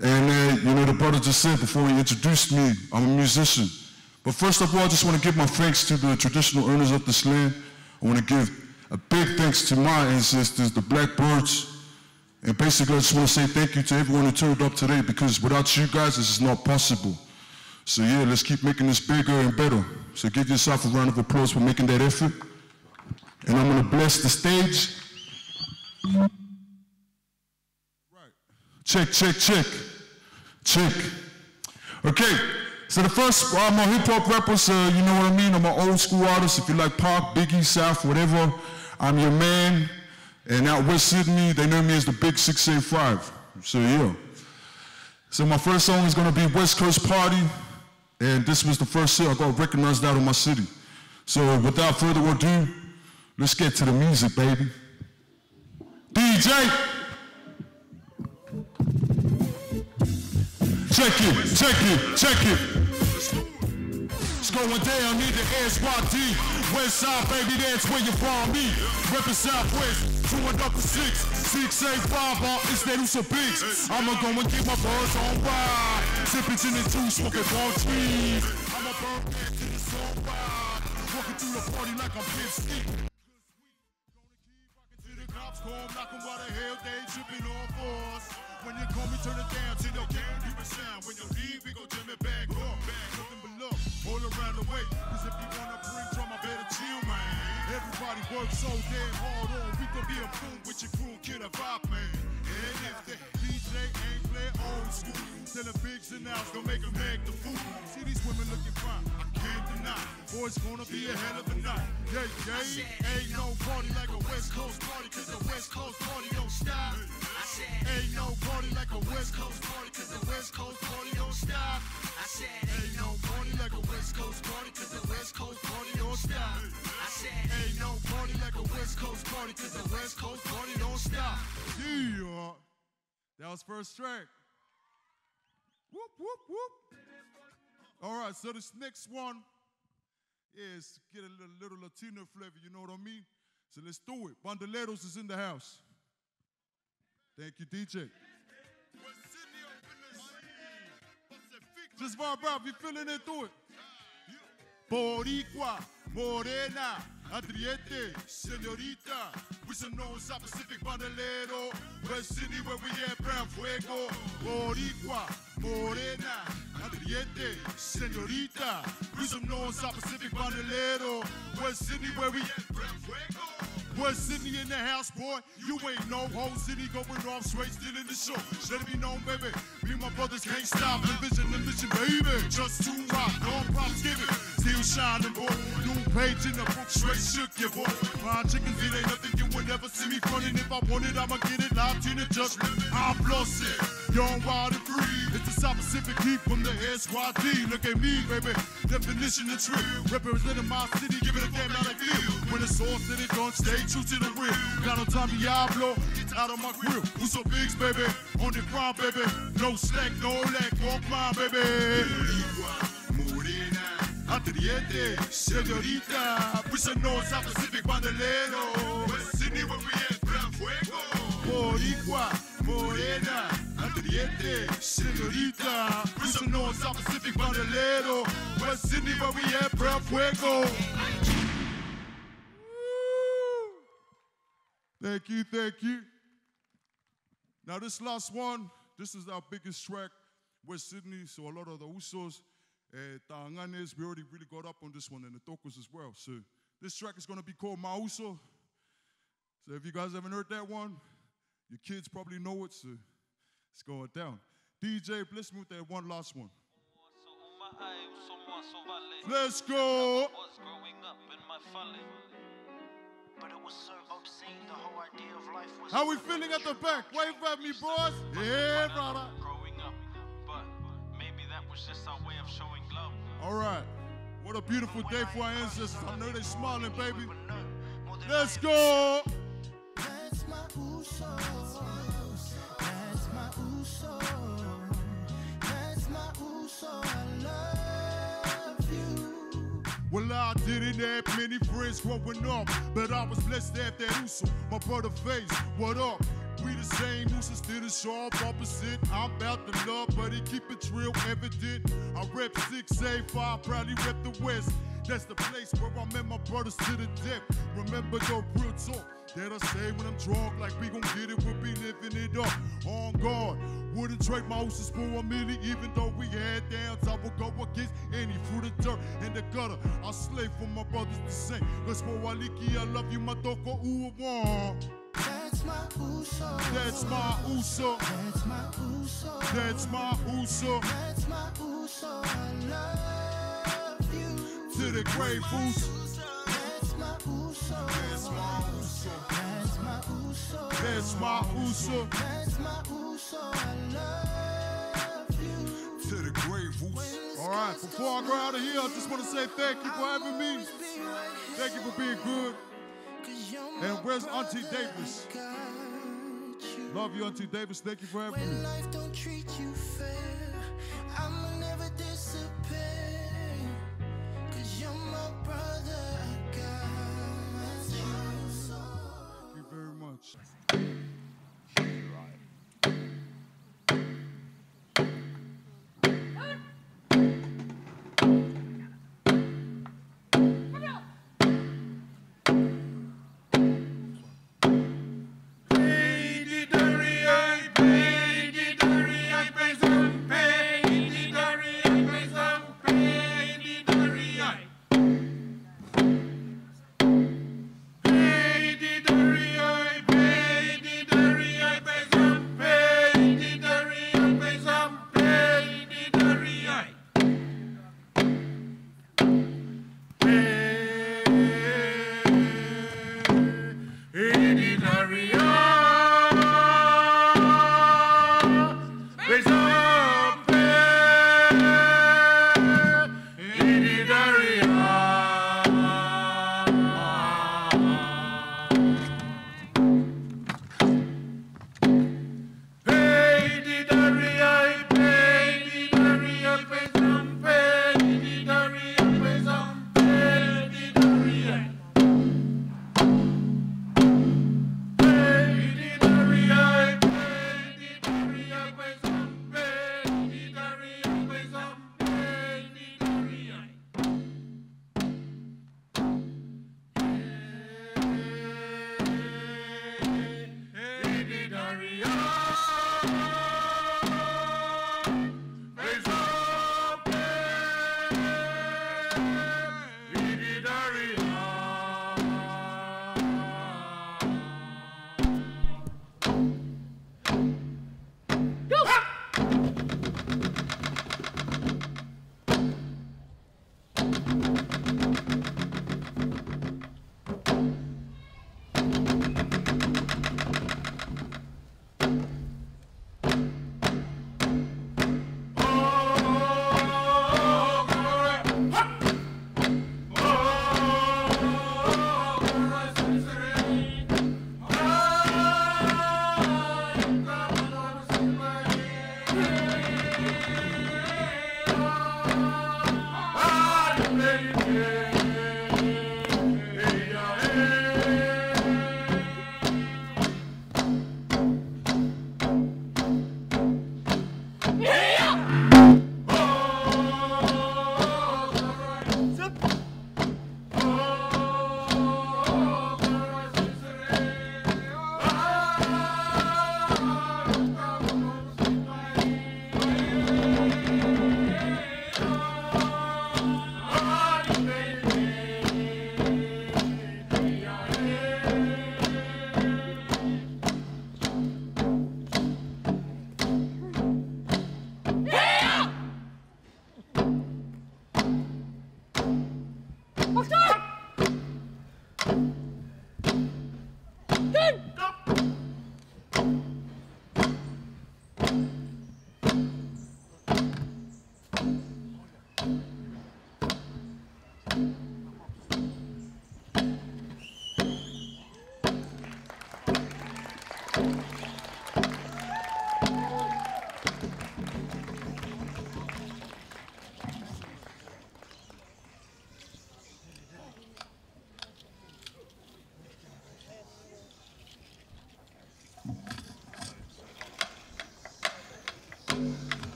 And you know, the brother just said before he introduced me, I'm a musician. But first of all, I just want to give my thanks to the traditional owners of this land. I want to give a big thanks to my ancestors, the Blackbirds. And basically, I just want to say thank you to everyone who turned up today, because without you guys, this is not possible. So yeah, let's keep making this bigger and better. So give yourself a round of applause for making that effort. And I'm going to bless the stage. Right. Check, check, check. Check. Okay, so the first, I'm a hip-hop rapper, so you know what I mean? I'm an old school artist. If you like pop, Biggie, South, whatever, I'm your man. And out West Sydney, they know me as the Big 685. So yeah. So my first song is going to be West Coast Party. And this was the first hit I got recognized out of my city. So without further ado, let's get to the music, baby. DJ! Check it, check it, check it. It's going down, need the SYD. West side, baby, that's where you find me. Reppin' Southwest, 2 and up to 6. 685, it's that Usa Bigs. I'ma go and get my buzz on ride. Sippin' gin and juice, smoking palm trees. I'ma burn back to the sunrise. Walking through the party like I'm Pimp Sneak. To the cops come knockin' while the hell they trippin' on for us. When you call me, turn it down to no game. Keep it sound. When you leave, we gon' jam it back up. Nothing but love all around the way. Cause if you wanna bring drama, better chill, man. Everybody works so damn hard on. We gon' be a fool with your crew, get a vibe, man. And if the DJ ain't play old school, then the bigs and outs gon' make 'em act the fool. See these women looking fine, I can't deny. Boy, it's gonna be a hell of a night. Yeah, yeah. Ain't no party like a West Coast party, cause the West Coast party don't stop. Ain't no party like a West Coast party, cause the West Coast party don't stop. I said, ain't no party like a West Coast party, cause the West Coast party don't stop. I said, ain't no party like a West Coast party, cause the West Coast party don't stop. Yeah, that was first track. Whoop, whoop, whoop. All right, so this next one is get a little Latino flavor, you know what I mean? So let's do it. Bandoleros is in the house. Thank you, DJ. Just vibe out, you feeling it, do it. Boricua, morena, Adriete, señorita. We some known South Pacific bandolero. West Sydney where we at, brown fuego. Boricua, morena, Adriete, señorita. We some known South Pacific bandolero. West Sydney where we at, brown fuego. West Sydney in the house, boy. You ain't no whole city going off straight, still in the show. Let it be known, baby. Me and my brothers can't stop. Envision, baby. Just too hot, no problems given. Still shining, boy. New page in the book, straight shook your boy. Fried chickens, it ain't nothing you will never see me frontin'. If I want it, I'ma get it. Loud in it, just I'm lost it. Young, wild, and free. It's the South Pacific heat from the SYD. Look at me, baby. Definition of trip. Representing my city, giving a damn how they feel. When it's all said and done, stay true to the real. Got on Tommy Diablo, out of my grill. We so bigs, baby. On the ground, baby. No slack, no lack, walk mine, baby. Adriete, señorita. We some know South Pacific bandolero. West Sydney where we at, brown fuego. Boricua, morena. Adriete, señorita. We some know South Pacific bandolero. West Sydney where we at, brown fuego. Thank you, thank you. Now this last one, this is our biggest track, West Sydney, so a lot of the Usos, Tahanganes, we already really got up on this one, and the Tokos as well. So this track is gonna be called Mauso. So if you guys haven't heard that one, your kids probably know it, so it's going down. DJ, bless me with that one last one. Let's go! But it was so obscene, the whole idea of life was. How we feeling at the back? Wave at me, boys. Yeah, brother. Growing up, but maybe that was just our way of showing love. All right. What a beautiful day for our ancestors. I know they're smiling, baby. Let's go. That's my Uso. That's my Uso. That's my Uso. I love you. Well, I didn't have many friends growing up, but I was blessed to have that Uso. My brother Face, what up? We the same Uso, still the sharp opposite. I'm about to love, but he keep it real evident. I rep 6A5, proudly rep the West. That's the place where I met my brothers to the depth. Remember the real talk that I say when I'm drunk, like we gon' get it, we'll be living it up. On guard, wouldn't trade my Usos for a million, even though we had downs. I would go against any fruit of dirt in the gutter. I slave for my brothers to sing. Cause for Waliki, I love you, my doko uwa. That's my Uso. That's my Uso. That's my Uso. That's my Uso. That's my Uso. I love you. To the grave Uso. That's my Uso. That's my Uso. That's my Uso. That's my Uso. That's my Uso. I love you. To the grave Uso. All right, before I go out of here, I just want to say thank you for having me. Thank you for being good. And where's Auntie Davis? Love you, Auntie Davis. Thank you for having me. When life don't treat you fair, I'ma never disappear. Cause you're my brother, I got you. Thank you very much. Pay the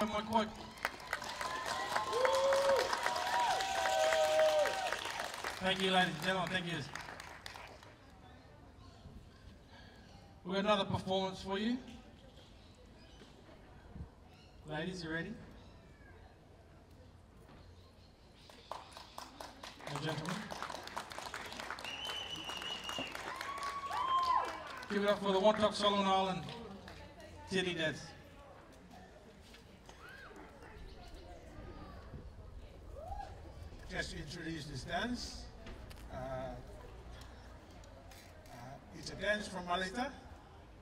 have my quote. Thank you, ladies and gentlemen. Thank you. We've got another performance for you. Ladies, you ready? And gentlemen. Give it up for the Wontok Solomon Island Titty Dance. Just to introduce this dance. It's a dance from Malita.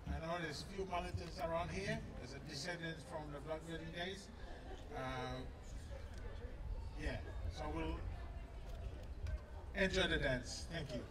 I know there's a few Malitans around here. There's a descendant from the blood wedding days. Yeah, so we'll enjoy the dance. Thank you.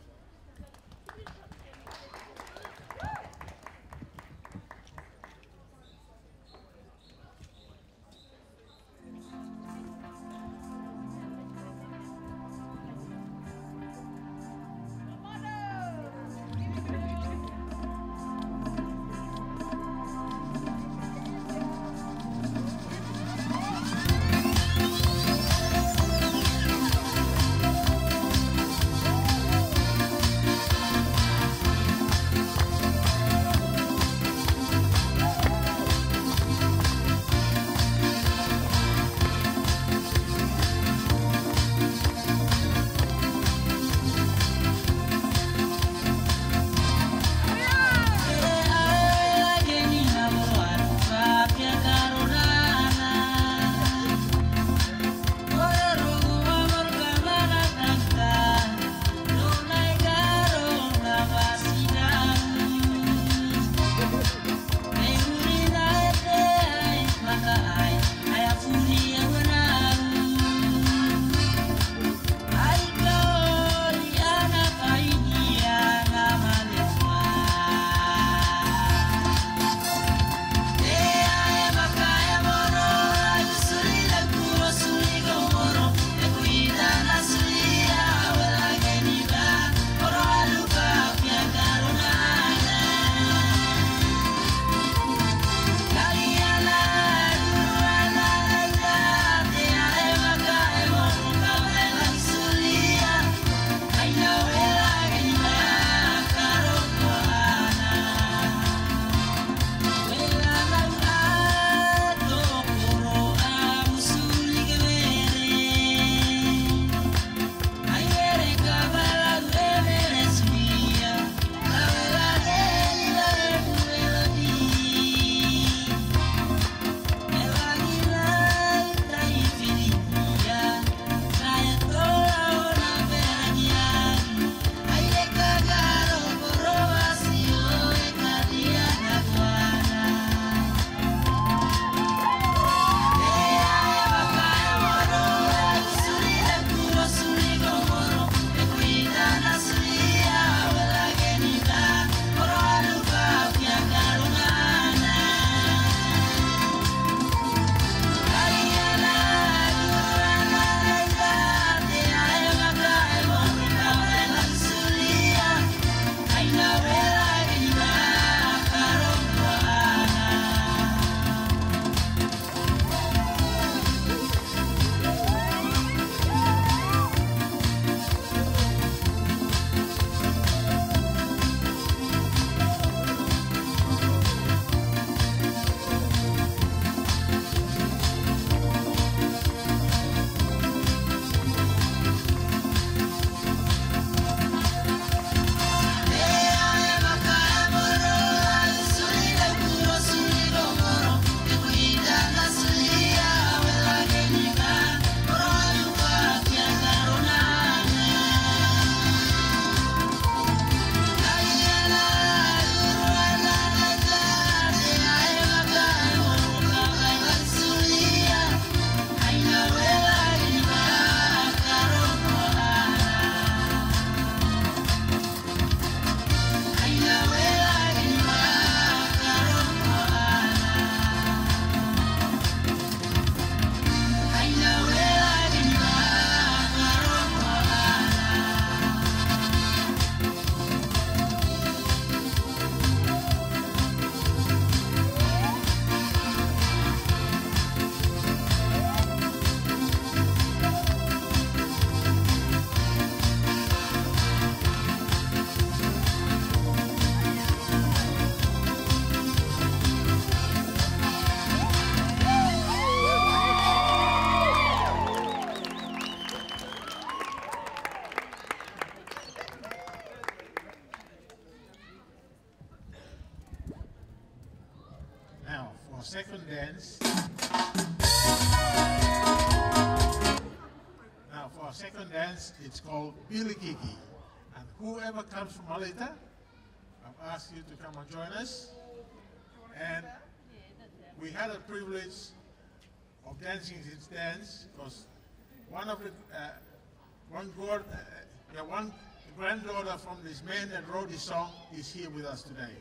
for second dance. Now for our second dance, it's called Billy Kiki. And whoever comes from Malita, I've asked you to come and join us. And we had a privilege of dancing this dance because one granddaughter from this man that wrote this song is here with us today.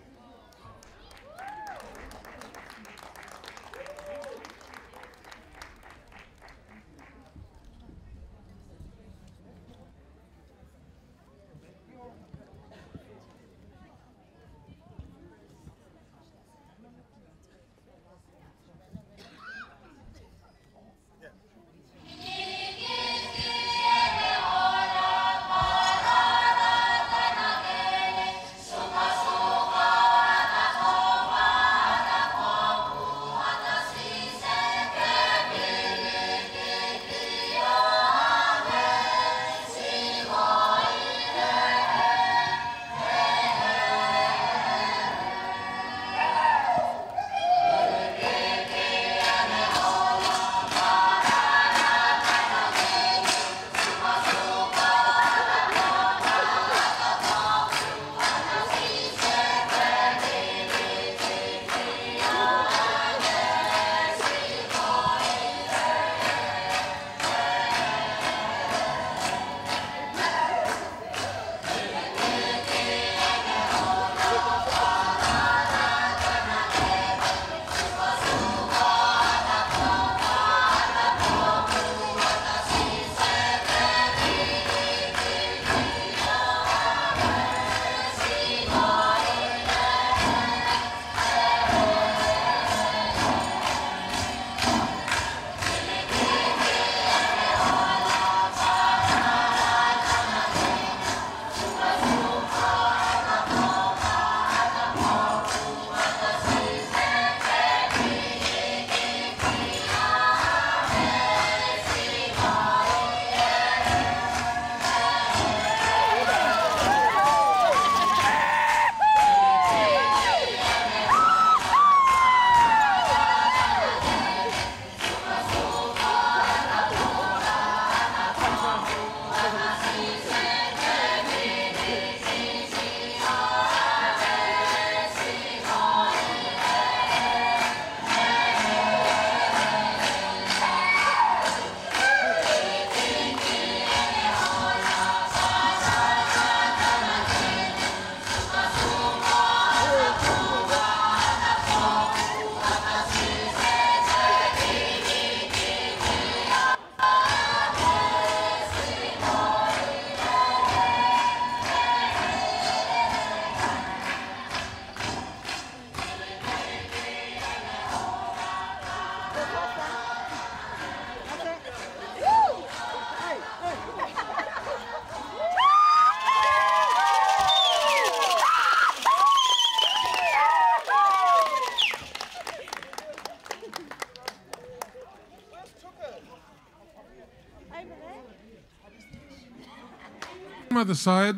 Mother side,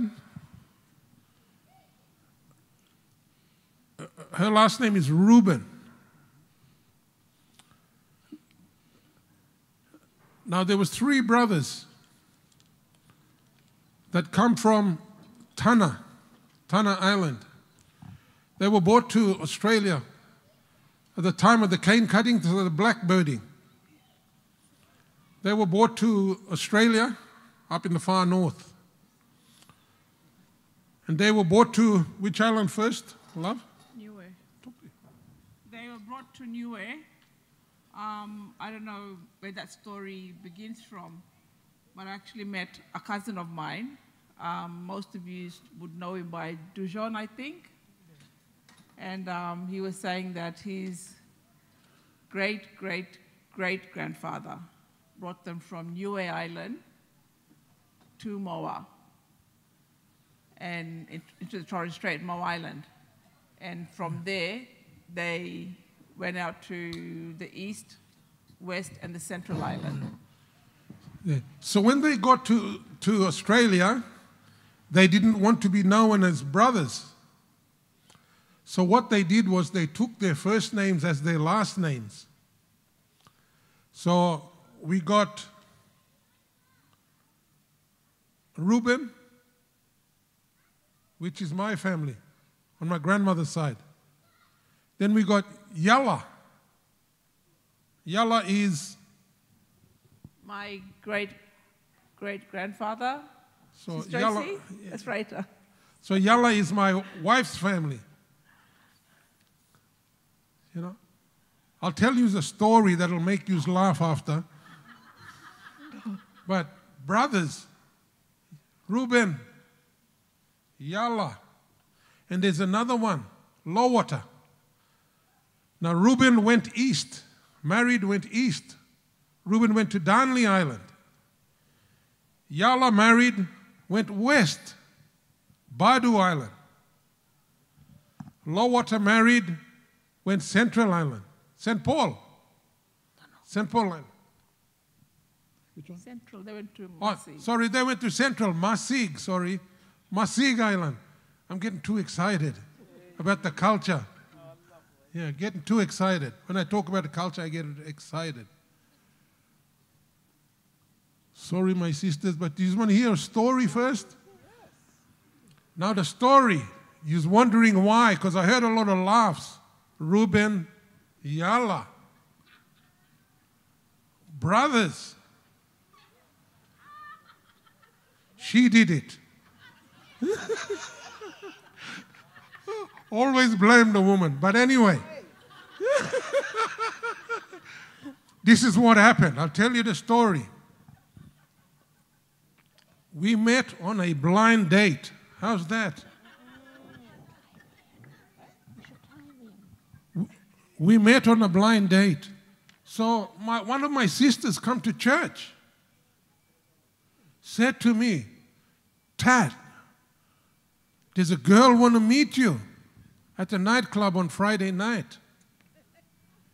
her last name is Reuben. Now there was 3 brothers that come from Tanna Island. They were brought to Australia at the time of the cane cutting to the blackbirding. They were brought to Australia up in the far north. And they were brought to which island first, love? Niue. They were brought to Niue. I don't know where that story begins from, but I actually met a cousin of mine. Most of you would know him by Dujon, I think. And he was saying that his great-great-great-grandfather brought them from Niue Island to Moa, and into the Torres Strait, Moa Island. And from there, they went out to the east, west, and the central island. Yeah. So when they got to Australia, they didn't want to be known as brothers. So what they did was they took their first names as their last names. So we got Reuben, which is my family, on my grandmother's side. Then we got Yalla. Yalla is... My great-great-grandfather. So Sister Joyce? That's right. So Yalla is my wife's family. You know? I'll tell you the story that'll make you laugh after. But brothers, Reuben, Yalla, and there's another one, Lowwater. Now Reuben went east, married, went east. Reuben went to Darnley Island. Yalla married, went west, Badu Island. Lowwater married, went Central Island, St. Paul. St. Paul Island. Which one? Central, they went to Oh, Masig. sorry, they went to Central, Masig Island. I'm getting too excited about the culture. Yeah, getting too excited. When I talk about the culture, I get excited. Sorry, my sisters, but you just want to hear a story first? Now the story, you're wondering why, because I heard a lot of laughs. Reuben, Yalla. Brothers. She did it. Always blame the woman. But anyway, this is what happened. I'll tell you the story. We met on a blind date. How's that? We met on a blind date. So one of my sisters come to church, said to me, Tad, there's a girl want to meet you at the nightclub on Friday night.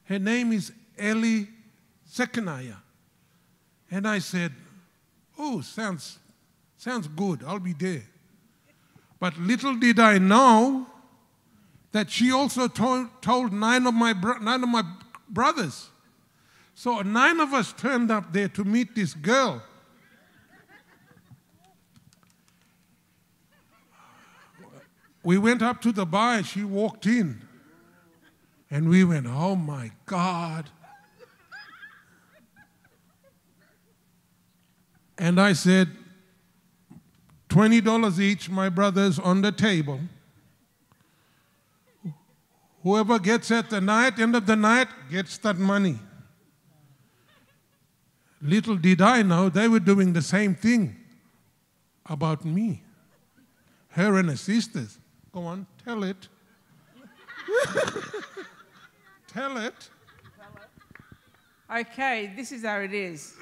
Her name is Ellie Sekanaya. And I said, oh, sounds good, I'll be there. But little did I know that she also told nine of my brothers. So 9 of us turned up there to meet this girl. We went up to the bar and she walked in. And we went, oh my God. And I said, $20 each, my brothers, on the table. Whoever gets at the end of the night, gets that money. Little did I know they were doing the same thing about me. Her and her sisters. Go on, tell it. Tell it. Okay, this is how it is.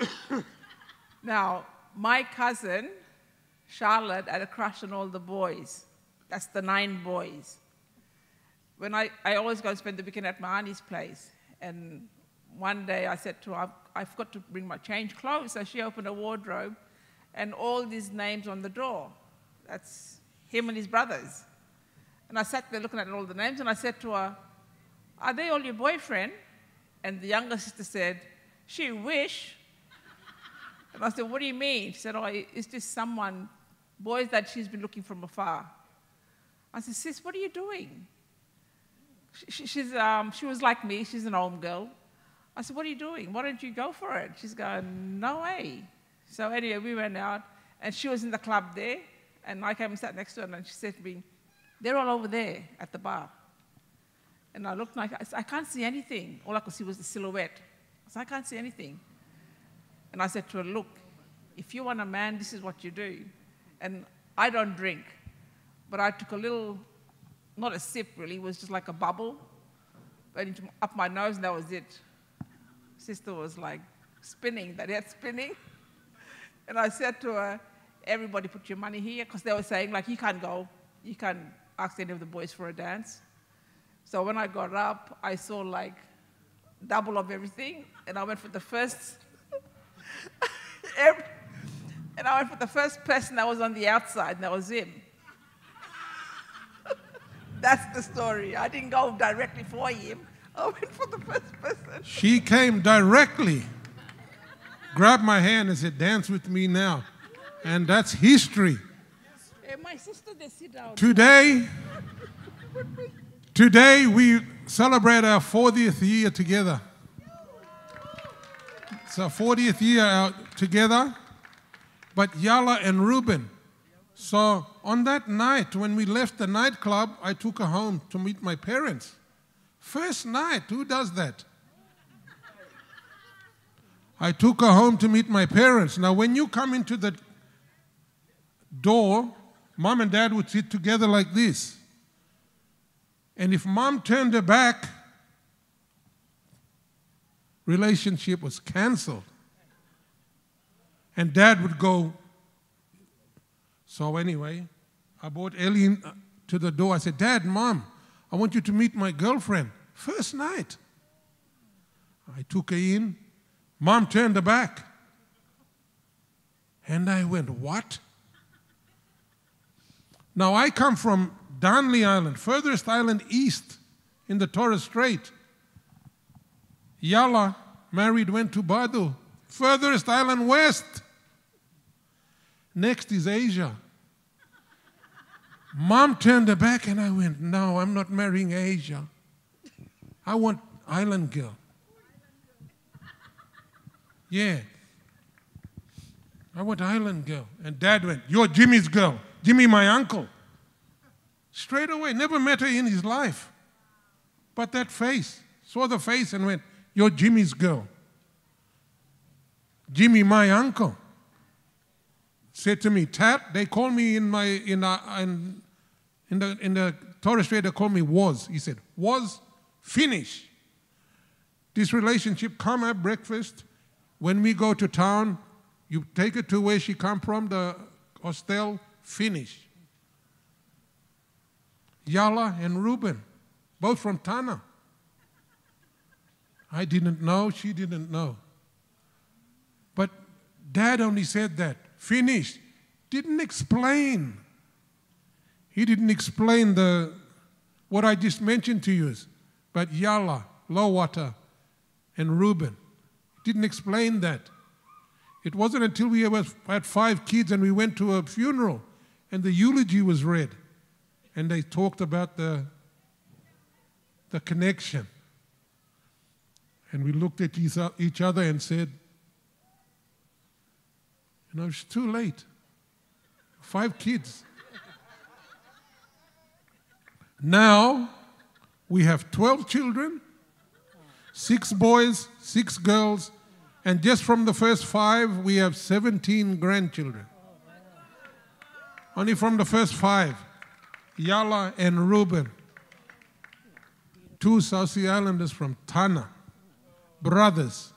Now, my cousin, Charlotte, had a crush on all the boys. That's the 9 boys. When I always go and spend the weekend at my auntie's place. And one day I said to her, I forgot to bring my change clothes. So she opened a wardrobe and all these names on the door. That's him and his brothers. And I sat there looking at all the names and I said to her, are they all your boyfriend? And the younger sister said, she wish. And I said, what do you mean? She said, oh, it's just someone, boys that she's been looking from afar. I said, sis, what are you doing? She was like me, she's an home girl. I said, what are you doing? Why don't you go for it? She's going, no way. So anyway, we went out and she was in the club there and I came and sat next to her and she said to me, they're all over there at the bar. And I looked like, I can't see anything. All I could see was the silhouette. I said, I can't see anything. And I said to her, look, if you want a man, this is what you do. And I don't drink, but I took a little, not a sip really, it was just like a bubble, went up my nose and that was it. Sister was like spinning, that head spinning. And I said to her, everybody put your money here, because they were saying like, you can't go, you can't ask any of the boys for a dance. So when I got up, I saw like double of everything, and I went for the first, and I went for the first person that was on the outside, and that was him. That's the story. I didn't go directly for him. I went for the first person. She came directly, grabbed my hand and said, dance with me now. And that's history. My sister, they sit down. Today we celebrate our 40th year together. It's our 40th year out together. But Yala and Reuben. So on that night, when we left the nightclub, I took her home to meet my parents. First night, who does that? I took her home to meet my parents. Now, when you come into the door, Mom and Dad would sit together like this. And if Mom turned her back, relationship was canceled. And Dad would go. So anyway, I brought Ellie to the door. I said, Dad, Mom, I want you to meet my girlfriend. First night. I took her in. Mom turned her back. And I went, what? Now I come from Darnley Island, furthest island east in the Torres Strait. Yala, married, went to Badu, furthest island west. Next is Asia. Mom turned her back and I went, no, I'm not marrying Asia. I want island girl. Yeah. I want island girl. And Dad went, you're Jimmy's girl. Jimmy, my uncle. Straight away, never met her in his life. But that face, saw the face and went, you're Jimmy's girl. Jimmy, my uncle. Said to me, Tat, they call me in the Torres Strait, they call me Was. He said, Was, finish. This relationship, come have breakfast. When we go to town, you take her to where she come from, the hostel, finish. Yala and Reuben, both from Tana. I didn't know, she didn't know. But Dad only said that. Finished. Didn't explain. He didn't explain what I just mentioned to you. But Yala, Lowwater, and Reuben didn't explain that. It wasn't until we had 5 kids and we went to a funeral and the eulogy was read. And they talked about the connection. And we looked at each other and said, you know, it's too late. 5 kids. Now, we have 12 children, 6 boys, 6 girls, and just from the first 5, we have 17 grandchildren. Only from the first 5, Yala and Reuben, 2 South Sea Islanders from Tana, brothers.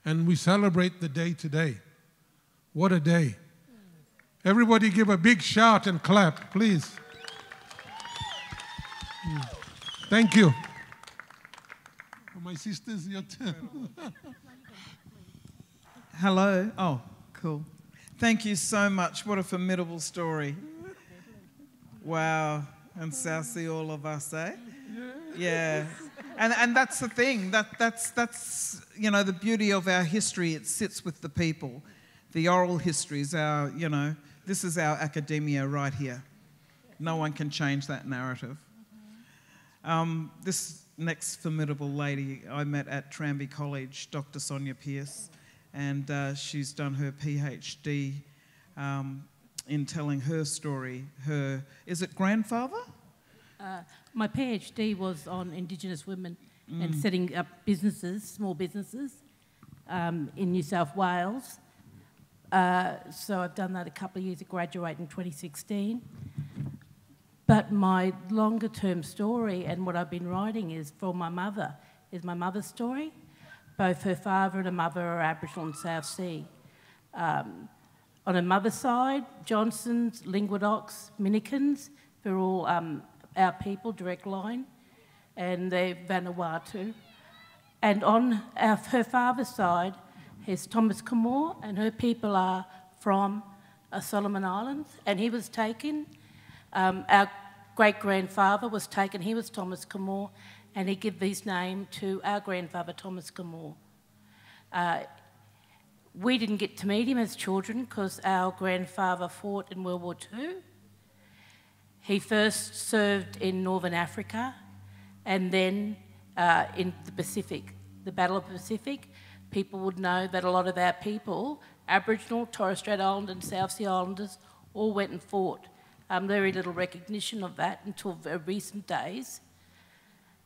And we celebrate the day today. What a day. Everybody give a big shout and clap, please. Thank you. My sisters, your turn. Hello. Oh, cool. Thank you so much. What a formidable story. Wow. And South Sea, all of us, eh? Yeah. And that's the thing. That's you know, the beauty of our history. It sits with the people. The oral history is our, you know, this is our academia right here. No one can change that narrative. This next formidable lady I met at Tranby College, Dr. Sonia Pearce, and she's done her PhD in telling her story. Is it grandfather? My PhD was on Indigenous women and setting up businesses, small businesses, in New South Wales. So I've done that a couple of years, I graduated in 2016. But my longer term story and what I've been writing is for my mother, is my mother's story. Both her father and her mother are Aboriginal and South Sea. On her mother's side, Johnsons, Linguadocs, Minikins, they're all our people, direct line, and they're Vanuatu. And on her father's side, here's Thomas Camore, and her people are from Solomon Islands, and he was taken. Our great-grandfather was taken, he was Thomas Camore, and he gave his name to our grandfather, Thomas Camore. We didn't get to meet him as children because our grandfather fought in World War II. He first served in Northern Africa and then in the Pacific, the Battle of the Pacific. People would know that a lot of our people, Aboriginal, Torres Strait Islander and South Sea Islanders, all went and fought. Very little recognition of that until very recent days.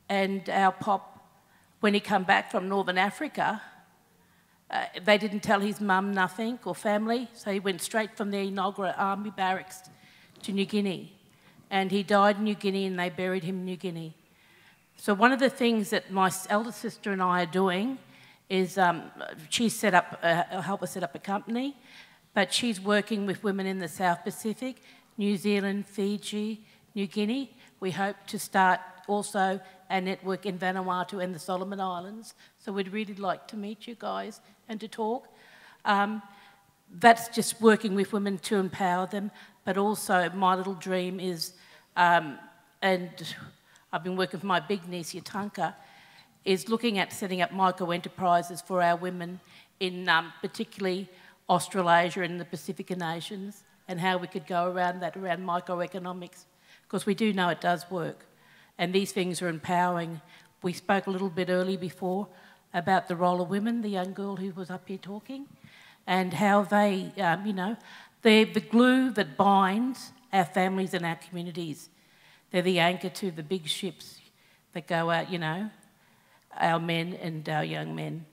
And our pop, when he came back from Northern Africa, they didn't tell his mum nothing or family, so he went straight from the inaugural army barracks to New Guinea. And he died in New Guinea and they buried him in New Guinea. So one of the things that my elder sister and I are doing is she's set up, helped us set up a company, but she's working with women in the South Pacific, New Zealand, Fiji, New Guinea. We hope to start also a network in Vanuatu and the Solomon Islands. So we'd really like to meet you guys and to talk. That's just working with women to empower them, but also my little dream is, and I've been working with my big niece, Yatanka, is looking at setting up micro-enterprises for our women in particularly Australasia and the Pacific nations, and how we could go around that, around microeconomics, because we do know it does work. And these things are empowering. We spoke a little bit early before about the role of women, the young girl who was up here talking, and how they, you know, they're the glue that binds our families and our communities. They're the anchor to the big ships that go out, you know, our men and our young men.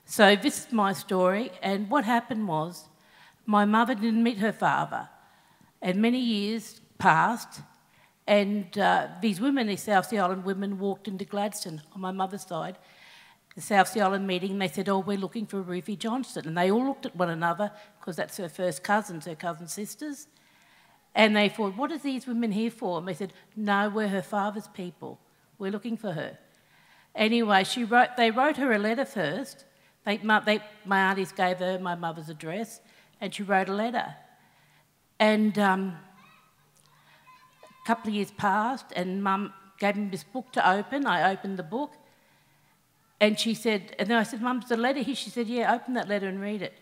So this is my story, and what happened was my mother didn't meet her father, and many years passed, and these women, these South Sea Island women, walked into Gladstone on my mother's side, the South Sea Island meeting, and they said, oh, we're looking for Ruthie Johnston. And they all looked at one another, because that's her first cousins, her cousin sisters, and they thought, what are these women here for? And they said, no, we're her father's people. We're looking for her. Anyway, they wrote her a letter first. My aunties gave her my mother's address, and she wrote a letter. And a couple of years passed, and Mum gave me this book to open. I opened the book, and she said, and then I said, Mum, there's a letter here. She said, yeah, open that letter and read it.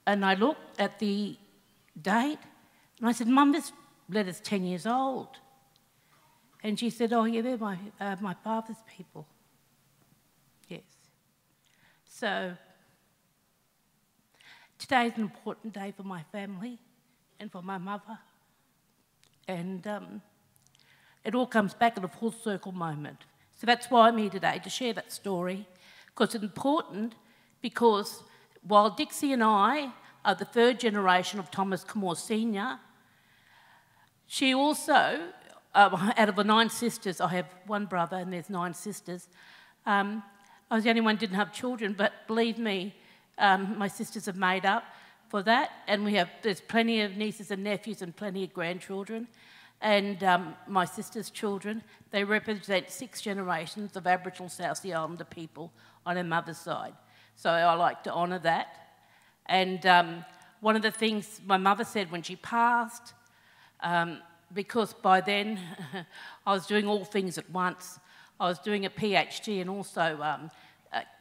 And I looked at the date, and I said, Mum, this letter's 10 years old. And she said, oh, yeah, they're my father's people. Yes. So today's an important day for my family and for my mother. And it all comes back at a full circle moment. So that's why I'm here today, to share that story, because it's important, because while Dixie and I are the third generation of Thomas Camore Sr., she also, out of the 9 sisters, I have one brother and there's 9 sisters, I was the only one who didn't have children, but believe me, my sisters have made up for that, and there's plenty of nieces and nephews and plenty of grandchildren, and my sister's children, they represent 6 generations of Aboriginal South Sea Islander people on her mother's side. So I like to honour that. And one of the things my mother said when she passed, because by then I was doing all things at once. I was doing a PhD and also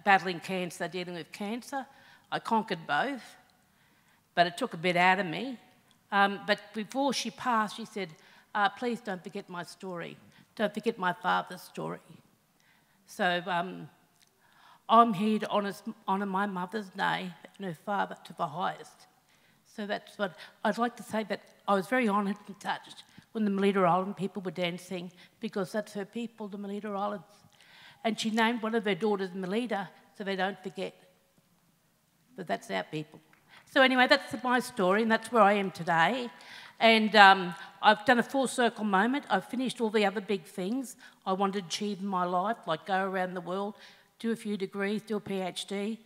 battling cancer, dealing with cancer. I conquered both, but it took a bit out of me. But before she passed, she said, please don't forget my story. Don't forget my father's story. So I'm here to honour my mother's day and her father to the highest. So that's what I'd like to say, that I was very honoured and touched when the Melita Island people were dancing, because that's her people, the Melita Islands. And she named one of her daughters Melita, so they don't forget. But that's our people. So anyway, that's my story, and that's where I am today. And I've done a full circle moment. I've finished all the other big things I wanted to achieve in my life, like go around the world, do a few degrees, do a PhD,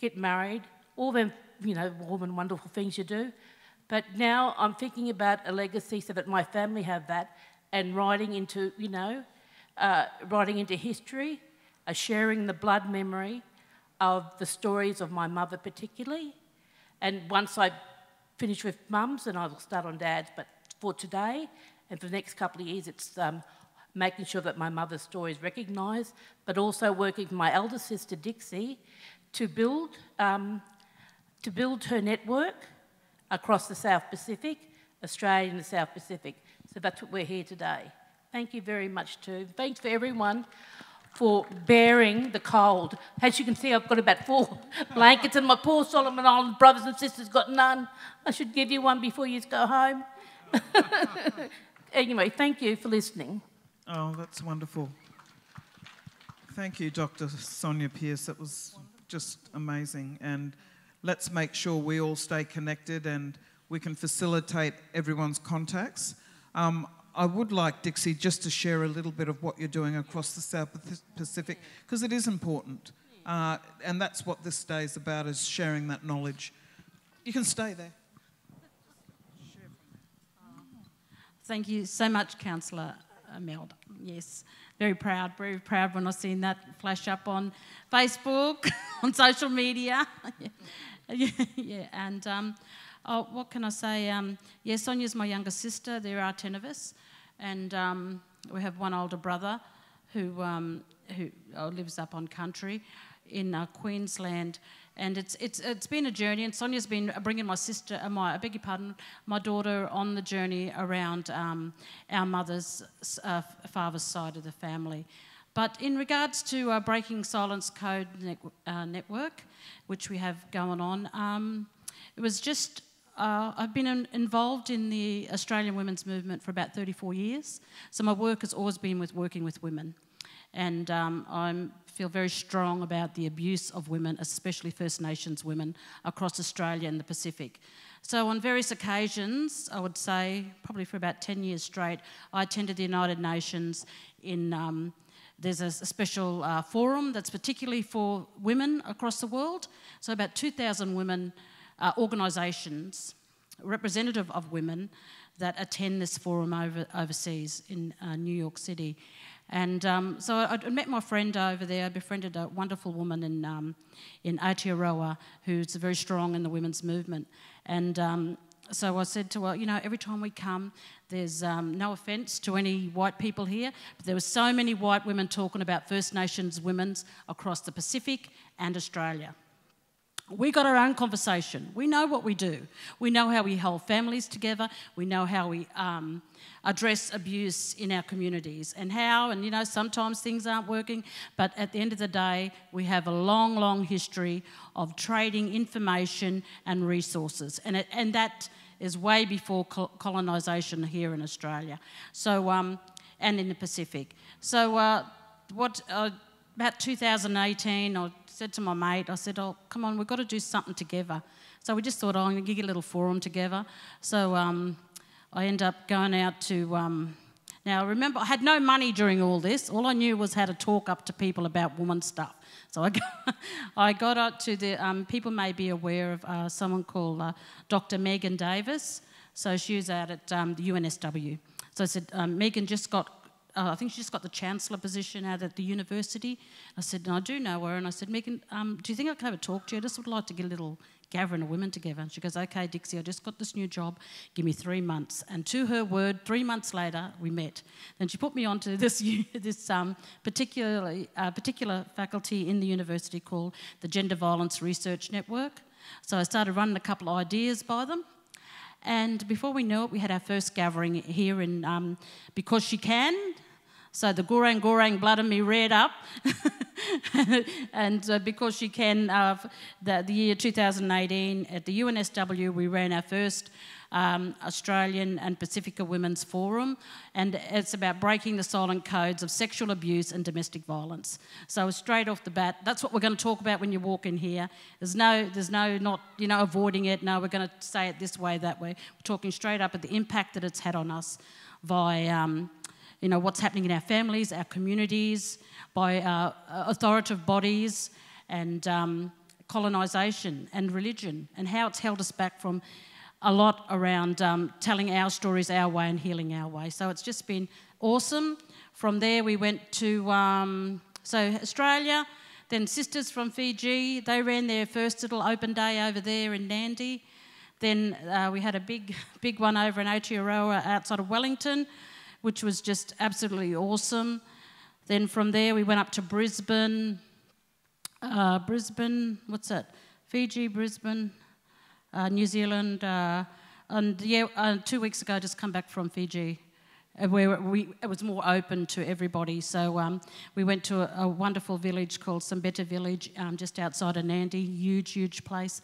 get married, all them, you know, warm and wonderful things you do. But now I'm thinking about a legacy so that my family have that, and writing into, you know, writing into history, sharing the blood memory of the stories of my mother particularly. And once I finish with Mum's, and I will start on Dad's, but for today, And for the next couple of years, it's making sure that my mother's story is recognised, but also working with my elder sister, Dixie, to build her network across the South Pacific, Australia and the South Pacific. So that's what we're here today. Thank you very much too. Thanks for everyone for bearing the cold. As you can see, I've got about 4 blankets and my poor Solomon Island brothers and sisters got none. I should give you one before you go home. Anyway, thank you for listening. Oh, that's wonderful. Thank you, Dr. Sonia Pearce. That was just amazing. And let's make sure we all stay connected and we can facilitate everyone's contacts. I would like, Dixie, just to share a little bit of what you're doing across the South Pacific, because it is important. And that's what this day is about, is sharing that knowledge. You can stay there. Thank you so much, Councillor Imelda. Yes, very proud when I seen that flash up on Facebook, on social media. Yeah, and what can I say? Yeah, Sonia's my younger sister. There are 10 of us, and we have one older brother who lives up on country in Queensland. And it's been a journey, and Sonia's been bringing my sister, my daughter on the journey around our mother's father's side of the family. But in regards to Breaking Silence Code network, which we have going on, it was just, I've been involved in the Australian women's movement for about 34 years. So my work has always been with working with women. And I feel very strong about the abuse of women, especially First Nations women, across Australia and the Pacific. So on various occasions, I would say probably for about 10 years straight, I attended the United Nations in, there's a special forum that's particularly for women across the world. So about 2,000 women organisations, representative of women, that attend this forum overseas in New York City. And so I met my friend over there. I befriended a wonderful woman in Aotearoa who's very strong in the women's movement. And so I said to her, you know, every time we come, there's no offence to any white people here, but there were so many white women talking about First Nations women's across the Pacific and Australia. We got our own conversation. We know what we do. We know how we hold families together. We know how we address abuse in our communities and how, and you know, sometimes things aren't working, but at the end of the day, we have a long, long history of trading information and resources. And that is way before colonisation here in Australia. So, and in the Pacific. So about 2018, I said to my mate, I said, oh, come on, we've got to do something together. So we just thought, oh, I'm going to get a little forum together. So I ended up going out to... now, remember, I had no money during all this. All I knew was how to talk up to people about woman stuff. So I got out to the... people may be aware of someone called Dr. Megan Davis. So she was out at the UNSW. So I said, Megan just got... I think she just got the Chancellor position out at the university. I said, no, I do know her. And I said, Megan, do you think I can have a talk to you? I just would like to get a little gathering of women together. And she goes, okay, Dixie, I just got this new job. Give me 3 months. And to her word, 3 months later, we met. Then she put me onto this particular faculty in the university called the Gender Violence Research Network. So I started running a couple of ideas by them. And before we knew it, we had our first gathering here in Because She Can. So the Gorang blood in me reared up. And Because She Can, the year 2018, at the UNSW, we ran our first Australian and Pacifica Women's Forum, and it's about breaking the silent codes of sexual abuse and domestic violence. So straight off the bat, that's what we're going to talk about when you walk in here. There's no not, you know, avoiding it. No, we're going to say it this way, that way. We're talking straight up at the impact that it's had on us by, you know, what's happening in our families, our communities, by authoritative bodies and colonisation and religion, and how it's held us back from a lot around telling our stories our way and healing our way. So it's just been awesome. From there we went to Australia, then sisters from Fiji. They ran their first little open day over there in Nandi. Then we had a big one over in Aotearoa outside of Wellington, which was just absolutely awesome. Then from there we went up to Brisbane, what's that? Fiji, Brisbane, New Zealand, and yeah, 2 weeks ago I just come back from Fiji, where it was more open to everybody. So we went to a wonderful village called Sambetta Village, just outside of Nandi, huge place,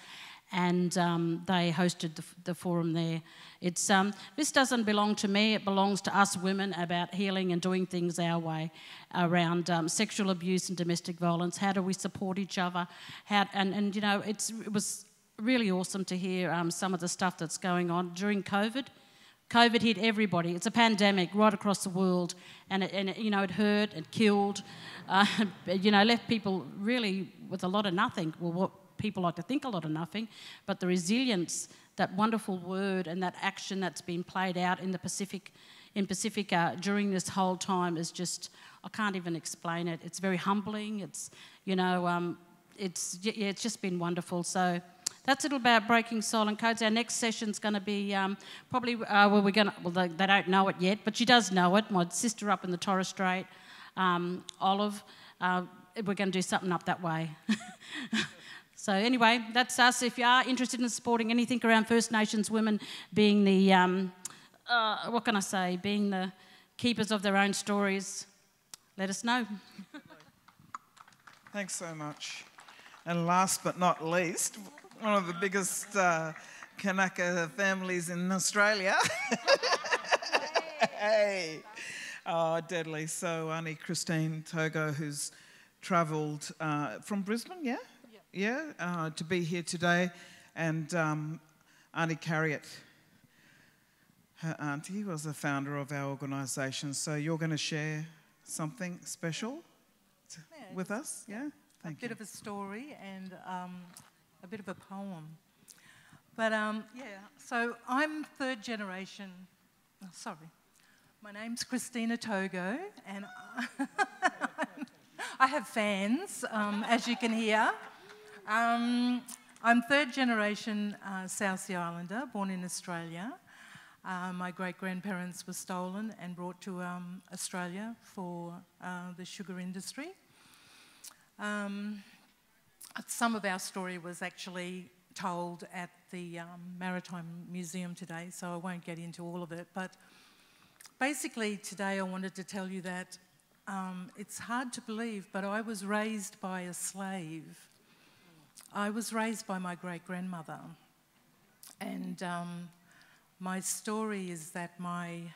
and they hosted the forum there. It's this doesn't belong to me, it belongs to us women, about healing and doing things our way around sexual abuse and domestic violence. How do we support each other? And you know, it was really awesome to hear some of the stuff that's going on during COVID. COVID hit everybody. It's a pandemic right across the world, and it you know, it hurt, it killed, you know, left people really with a lot of nothing. Well, what people like to think a lot of nothing, but the resilience, that wonderful word and that action that's been played out in the Pacific during this whole time is just, I can't even explain it. It's very humbling. It's, you know, it's just been wonderful. So that's a little about breaking silent codes. Our next session's going to be probably, they don't know it yet, but she does know it. My sister up in the Torres Strait, Olive, we're going to do something up that way. So anyway, that's us. If you are interested in supporting anything around First Nations women being the, what can I say, being the keepers of their own stories, let us know. Thanks so much. And last but not least, one of the biggest Kanaka families in Australia. Hey! Oh, deadly. So Auntie Christine Togo, who's travelled from Brisbane, yeah? Yeah, to be here today, and Auntie Carriot, her auntie, was the founder of our organisation. So you're going to share something special with us, yeah? Thank you. A bit of a story and a bit of a poem. But yeah, so I'm third generation. Oh, sorry, my name's Christina Togo, and I have fans, as you can hear. I'm third generation South Sea Islander, born in Australia. My great-grandparents were stolen and brought to Australia for the sugar industry. Some of our story was actually told at the Maritime Museum today, so I won't get into all of it. But basically today I wanted to tell you that it's hard to believe, but I was raised by a slave. I was raised by my great-grandmother, and my story is that my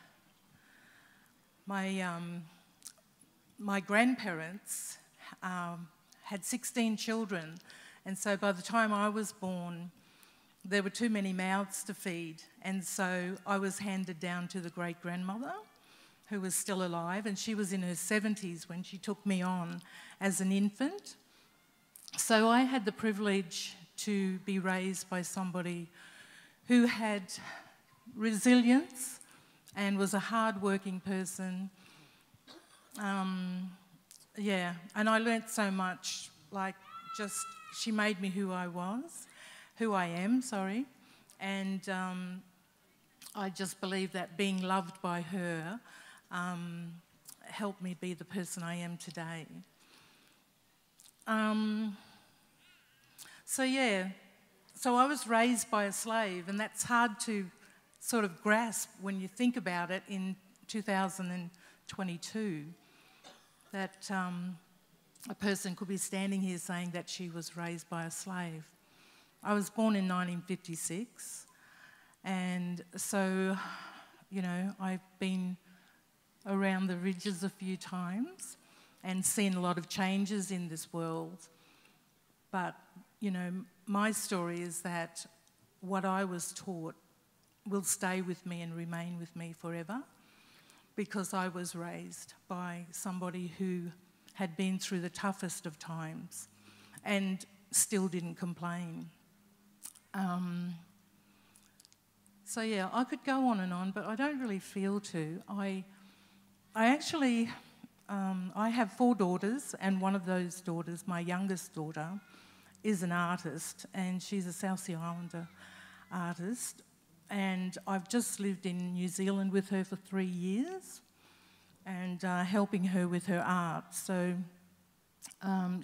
grandparents had 16 children, and so by the time I was born, there were too many mouths to feed, and so I was handed down to the great-grandmother, who was still alive, and she was in her 70s when she took me on as an infant. So I had the privilege to be raised by somebody who had resilience and was a hard-working person. Yeah, and I learnt so much, like just, she made me who I am, and I just believe that being loved by her helped me be the person I am today. So yeah, so I was raised by a slave, and that's hard to sort of grasp when you think about it in 2022, that a person could be standing here saying that she was raised by a slave. I was born in 1956, and so, you know, I've been around the ridges a few times and seen a lot of changes in this world. But, you know, my story is that what I was taught will stay with me and remain with me forever, because I was raised by somebody who had been through the toughest of times and still didn't complain. So yeah, I could go on and on, but I don't really feel to. I actually, I have 4 daughters, and one of those daughters, my youngest daughter, is an artist, and she's a South Sea Islander. artist, and I've just lived in New Zealand with her for 3 years and helping her with her art. So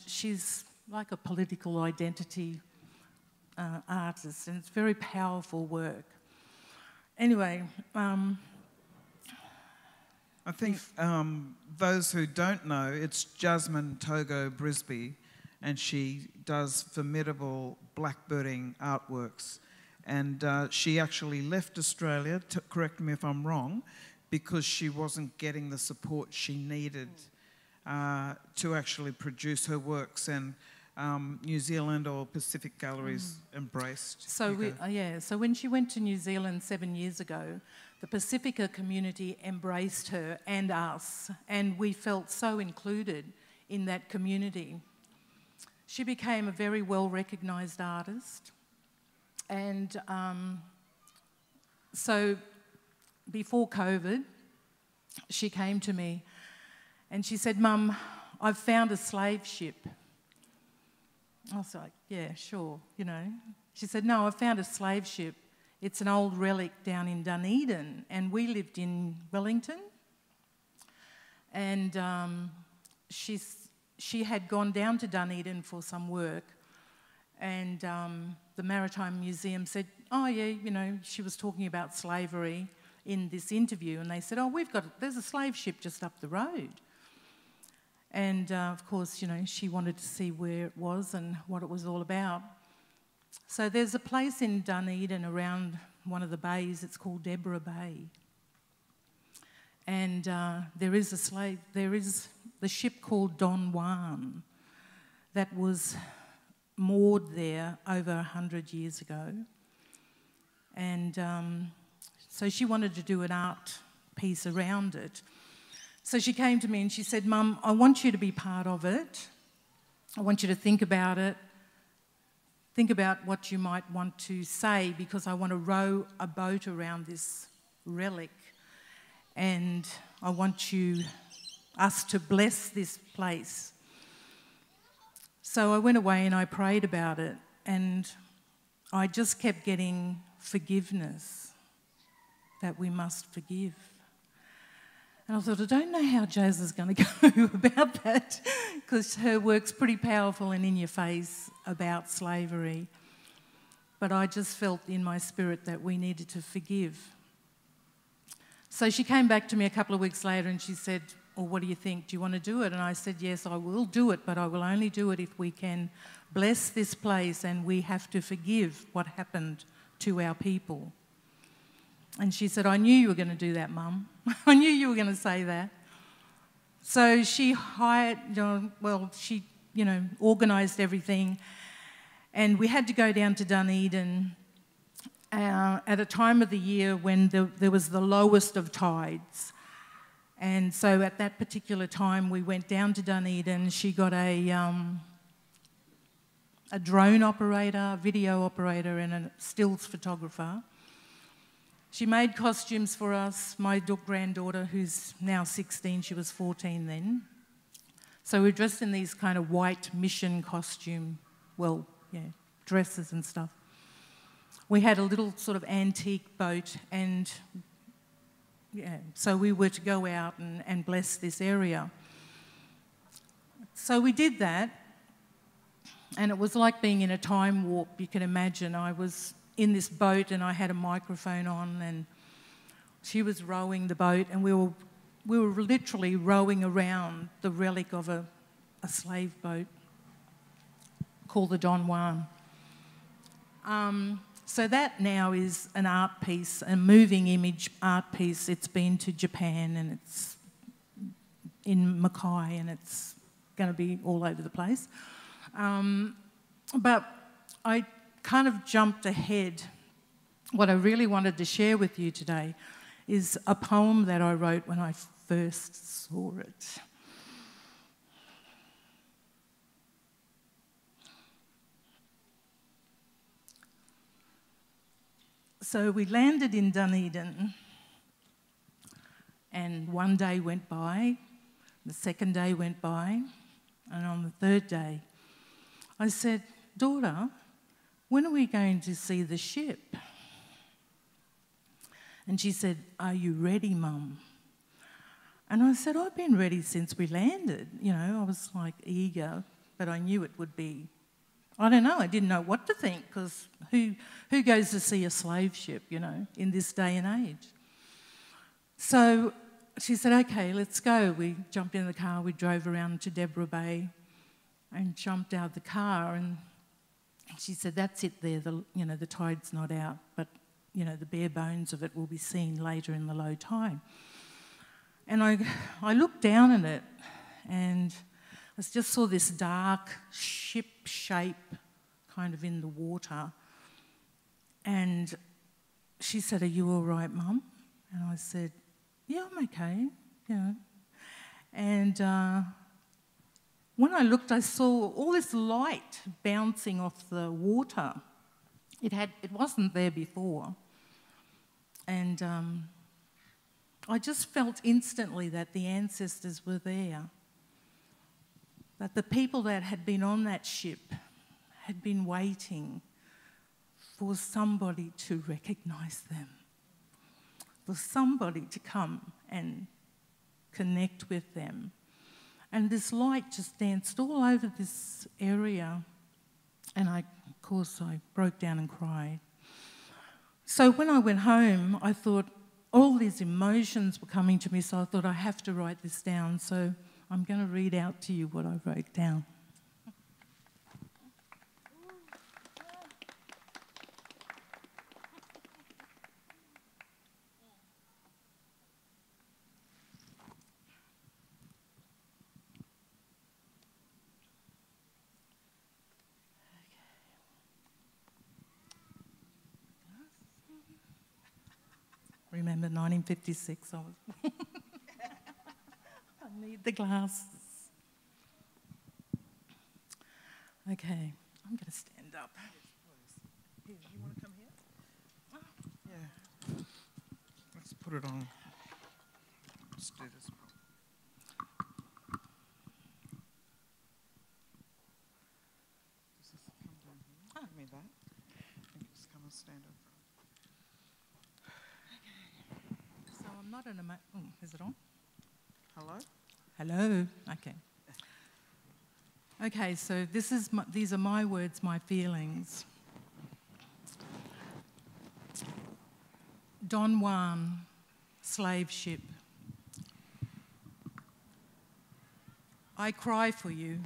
she's like a political identity artist, and it's very powerful work. Anyway, I think those who don't know, it's Jasmine Togo Brisby, and she does formidable blackbirding artworks. And she actually left Australia, correct me if I'm wrong, because she wasn't getting the support she needed to actually produce her works, and New Zealand or Pacific Galleries embraced. So so when she went to New Zealand 7 years ago, the Pacifica community embraced her and us, and we felt so included in that community. She became a very well-recognised artist, and so before COVID, she came to me and she said, "Mum, I've found a slave ship." I was like, "Yeah, sure, you know." She said, "No, I found a slave ship. It's an old relic down in Dunedin," and we lived in Wellington. And she had gone down to Dunedin for some work, and the Maritime Museum said, "Oh yeah, you know," she was talking about slavery in this interview, and they said, "Oh, there's a slave ship just up the road." And of course, you know, she wanted to see where it was and what it was all about. So there's a place in Dunedin around one of the bays, it's called Deborah Bay. And there is the ship called Don Juan that was moored there over 100 years ago. And so she wanted to do an art piece around it. So she came to me and she said, "Mum, I want you to be part of it. I want you to think about it. Think about what you might want to say, because I want to row a boat around this relic. And I want us to bless this place." So I went away and I prayed about it, and I just kept getting forgiveness, that we must forgive. And I thought, I don't know how Jaz is going to go about that, because her work's pretty powerful and in your face about slavery. But I just felt in my spirit that we needed to forgive. So she came back to me a couple of weeks later and she said, "Well, what do you think? Do you want to do it?" And I said, "Yes, I will do it, but I will only do it if we can bless this place and we have to forgive what happened to our people." And she said, "I knew you were going to do that, Mum. I knew you were going to say that." So she she organised everything, and we had to go down to Dunedin at a time of the year when there was the lowest of tides. And so at that particular time, we went down to Dunedin. She got a drone operator, video operator, and a stills photographer. She made costumes for us. My granddaughter, who's now 16, she was 14 then. So we were dressed in these kind of white mission costume, dresses and stuff. We had a little sort of antique boat, and so we were to go out and bless this area. So we did that, and it was like being in a time warp, you can imagine. I was in this boat and I had a microphone on, and she was rowing the boat, and we were literally rowing around the relic of a slave boat called the Don Juan. So that now is an art piece, a moving image art piece. It's been to Japan and it's in Mackay, and it's going to be all over the place. But I kind of jumped ahead. What I really wanted to share with you today is a poem that I wrote when I first saw it. So we landed in Dunedin, and one day went by, the second day went by, and on the third day, I said, "Daughter, when are we going to see the ship?" And she said, "Are you ready, Mum?" And I said, "I've been ready since we landed." You know, I was like eager, but I knew it would be, I don't know, I didn't know what to think, because who goes to see a slave ship, you know, in this day and age? So she said, "Okay, let's go." We jumped in the car, we drove around to Deborah Bay and jumped out of the car, and she said, "That's it there, the tide's not out, but, you know, the bare bones of it will be seen later in the low tide." And I looked down at it, and I just saw this dark ship shape kind of in the water. And she said, "Are you all right, Mum?" And I said, "Yeah, I'm okay, you know." And when I looked, I saw all this light bouncing off the water. It wasn't there before. And I just felt instantly that the ancestors were there, that the people that had been on that ship had been waiting for somebody to recognise them, for somebody to come and connect with them. And this light just danced all over this area, and of course I broke down and cried. So when I went home, I thought all these emotions were coming to me, so I thought I have to write this down. So I'm going to read out to you what I wrote down. Remember 1956, I need the glasses. Okay, I'm going to stand up. Here, you want to come here? Yeah. Let's put it on. Let's do this. Does this come down here? Give me that. And just come and stand up. So I'm not an is it on? Hello? Hello. Okay. Okay, so these are my words, my feelings. Don Juan, slave ship. I cry for you.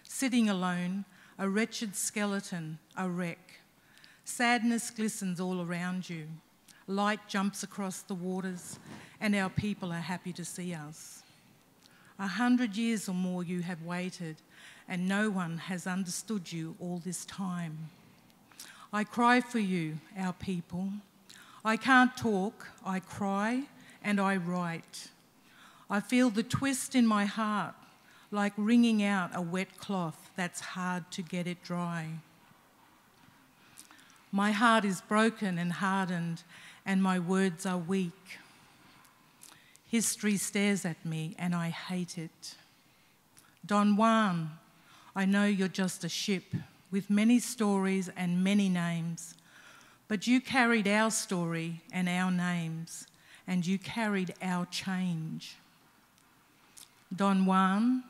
Sitting alone, a wretched skeleton, a wreck. Sadness glistens all around you. Light jumps across the waters, and our people are happy to see us. 100 years or more you have waited, and no one has understood you all this time. I cry for you, our people. I can't talk, I cry, and I write. I feel the twist in my heart, like wringing out a wet cloth that's hard to get it dry. My heart is broken and hardened, and my words are weak. History stares at me, and I hate it. Don Juan, I know you're just a ship with many stories and many names, but you carried our story and our names, and you carried our change. Don Juan,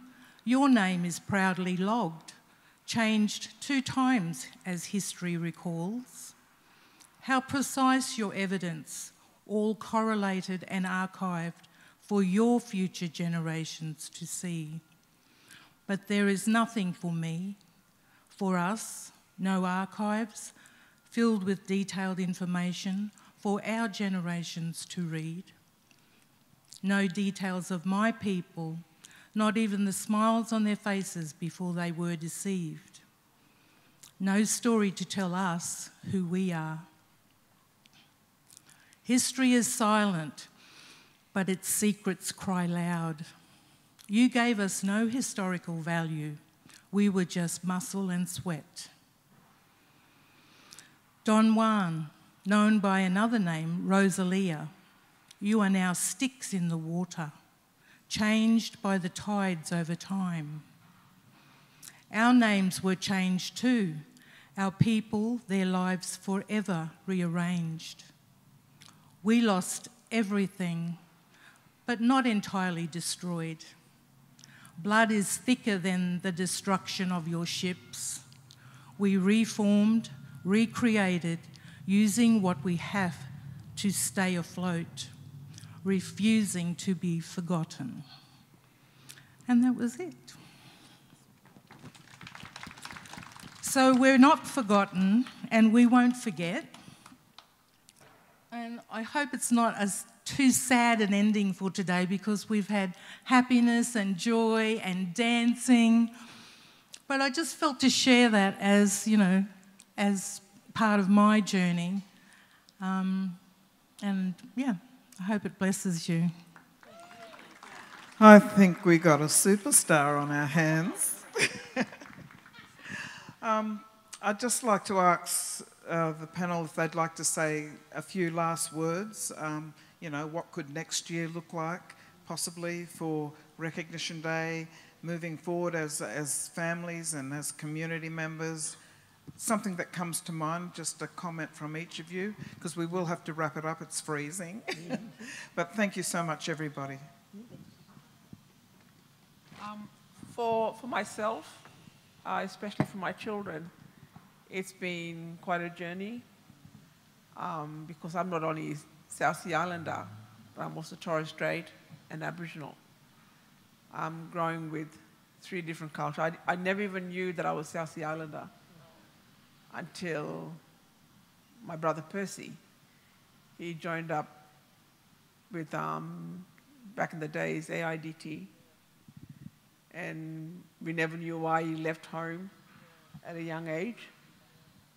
your name is proudly logged, changed 2 times as history recalls. How precise your evidence, all correlated and archived for your future generations to see. But there is nothing for me, for us, no archives filled with detailed information for our generations to read. No details of my people, not even the smiles on their faces before they were deceived. No story to tell us who we are. History is silent, but its secrets cry loud. You gave us no historical value. We were just muscle and sweat. Don Juan, known by another name, Rosalia, you are now sticks in the water, changed by the tides over time. Our names were changed too, our people, their lives forever rearranged. We lost everything, but not entirely destroyed. Blood is thicker than the destruction of your ships. We reformed, recreated, using what we have to stay afloat, refusing to be forgotten. And that was it. So we're not forgotten, and we won't forget. And I hope it's not as too sad an ending for today, because we've had happiness and joy and dancing. But I just felt to share that as, you know, as part of my journey. And yeah, I hope it blesses you. I think we got a superstar on our hands. I'd just like to ask the panel if they'd like to say a few last words. You know, what could next year look like, possibly for Recognition Day, moving forward as families and as community members. Something that comes to mind, just a comment from each of you, because we will have to wrap it up, it's freezing. But thank you so much, everybody. For myself, especially for my children, it's been quite a journey, because I'm not only South Sea Islander, but I'm also Torres Strait and Aboriginal. I'm growing with 3 different cultures. I never even knew that I was South Sea Islander until my brother Percy. He joined up with, back in the days, AIDT, and we never knew why he left home at a young age.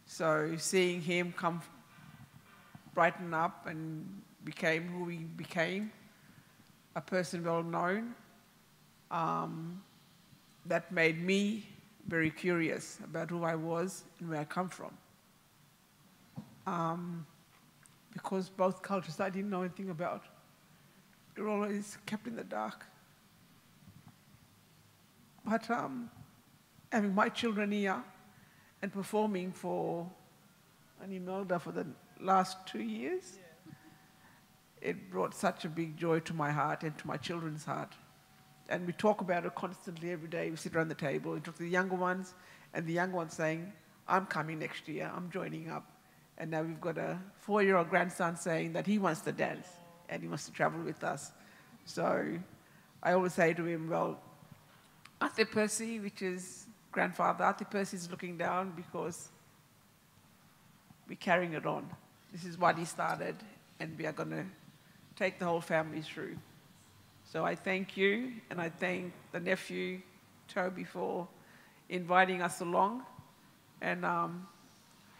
So seeing him come brighten up and became who he became, a person well known, that made me very curious about who I was and where I come from. Because both cultures I didn't know anything about. They were always kept in the dark. But having my children here and performing for Imelda for the last 2 years, it brought such a big joy to my heart and to my children's heart. And we talk about it constantly every day. We sit around the table and talk to the younger ones, and the younger ones saying, I'm coming next year, I'm joining up. And now we've got a 4-year-old grandson saying that he wants to dance and he wants to travel with us. So I always say to him, well, Auntie Percy, which is grandfather, Auntie Percy is looking down because we're carrying it on. This is what he started, and we are going to take the whole family through. So I thank you, and I thank the nephew, Toby, for inviting us along. And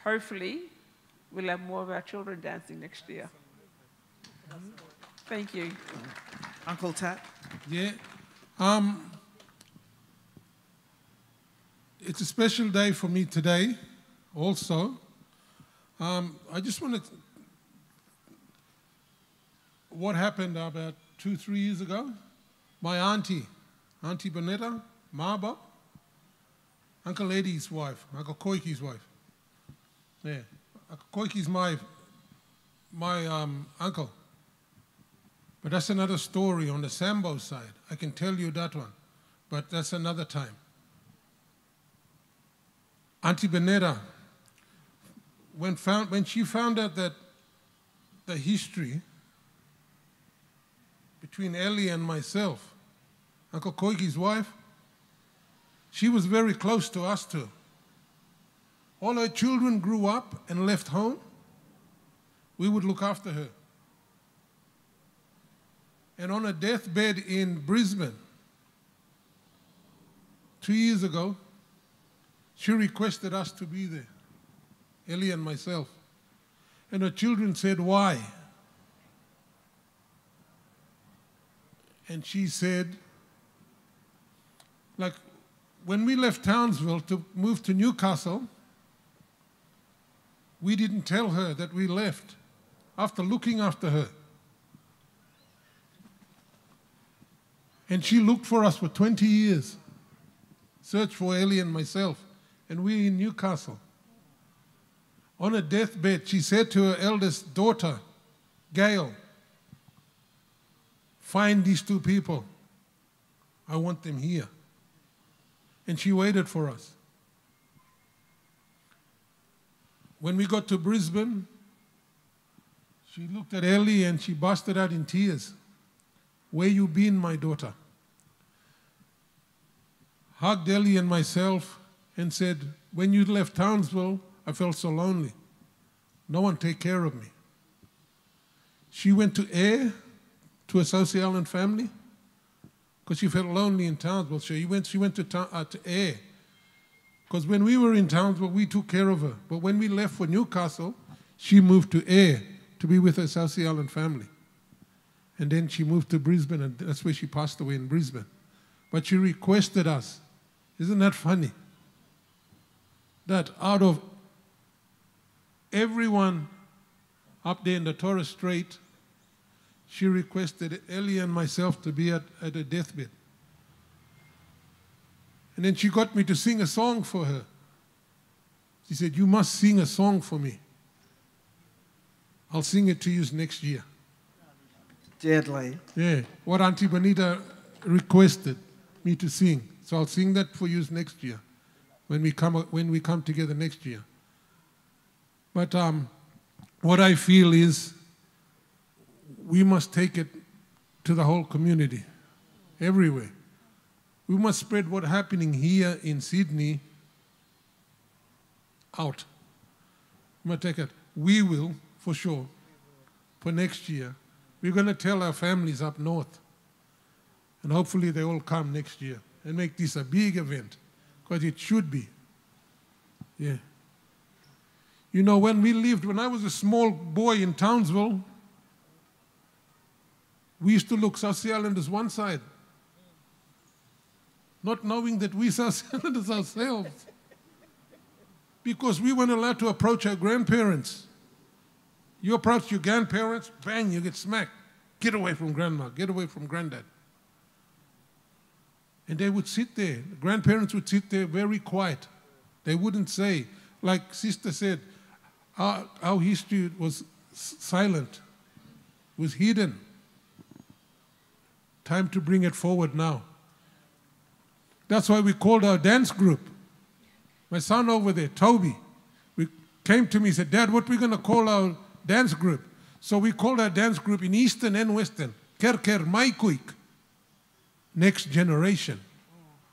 hopefully, we'll have more of our children dancing next year. Thank you. Uncle Tat? Yeah. It's a special day for me today, also. I just want to... What happened about 2-3 years ago? My auntie, Auntie Bonetta, Marba, Uncle Eddie's wife, Uncle Koiki's wife. Yeah, Uncle Koiki's my uncle. But that's another story on the Sambo side. I can tell you that one, but that's another time. Auntie Bonetta, when she found out that the history between Ellie and myself, Uncle Koiki's wife, she was very close to us too. All her children grew up and left home. We would look after her. And on a deathbed in Brisbane, 2 years ago, she requested us to be there, Ellie and myself. And her children said, why? And she said, like, when we left Townsville to move to Newcastle, we didn't tell her that we left after looking after her. And she looked for us for 20 years, searched for Ellie and myself, and we're in Newcastle. On a deathbed, she said to her eldest daughter, Gail, find these two people. I want them here. And she waited for us. When we got to Brisbane, she looked at Ellie and she busted out in tears. Where you been, my daughter? Hugged Ellie and myself and said, when you left Townsville, I felt so lonely. No one take care of me. She went to Ayr, to a South Sea Island family, because she felt lonely in Townsville. So she went to Ayr. Because when we were in Townsville, we took care of her. But when we left for Newcastle, she moved to Ayr to be with her South Sea Island family. And then she moved to Brisbane, and that's where she passed away, in Brisbane. But she requested us. Isn't that funny? That out of everyone up there in the Torres Strait, she requested Ellie and myself to be at a deathbed. And then she got me to sing a song for her. She said, you must sing a song for me. I'll sing it to you next year. Deadly. Yeah, what Auntie Bonita requested me to sing. So I'll sing that for you next year, when we come together next year. But what I feel is we must take it to the whole community, everywhere. We must spread what's happening here in Sydney out. We must take it. We will, for sure, for next year. We're going to tell our families up north, and hopefully they all come next year and make this a big event, because it should be. Yeah. You know, when I was a small boy in Townsville, we used to look South Sea Islanders one side, not knowing that we South Sea Islanders ourselves, because we weren't allowed to approach our grandparents. You approach your grandparents, bang, you get smacked. Get away from grandma, get away from granddad. And they would sit there, the grandparents would sit there very quiet. They wouldn't say, like Sister said, our history was silent, was hidden. Time to bring it forward now. That's why we called our dance group. My son over there, Toby, came to me and said, Dad, what are we going to call our dance group? So we called our dance group in Eastern and Western, Kerker Maikuik, next generation.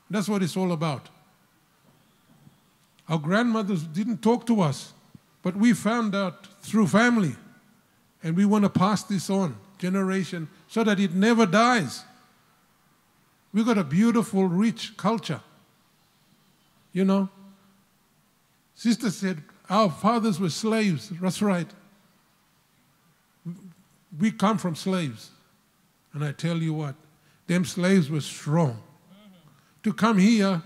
That's what it's all about. Our grandmothers didn't talk to us, but we found out through family, and we want to pass this on, generation, so that it never dies. We've got a beautiful, rich culture, you know. Sister said, our fathers were slaves. That's right. We come from slaves. And I tell you what, them slaves were strong. To come here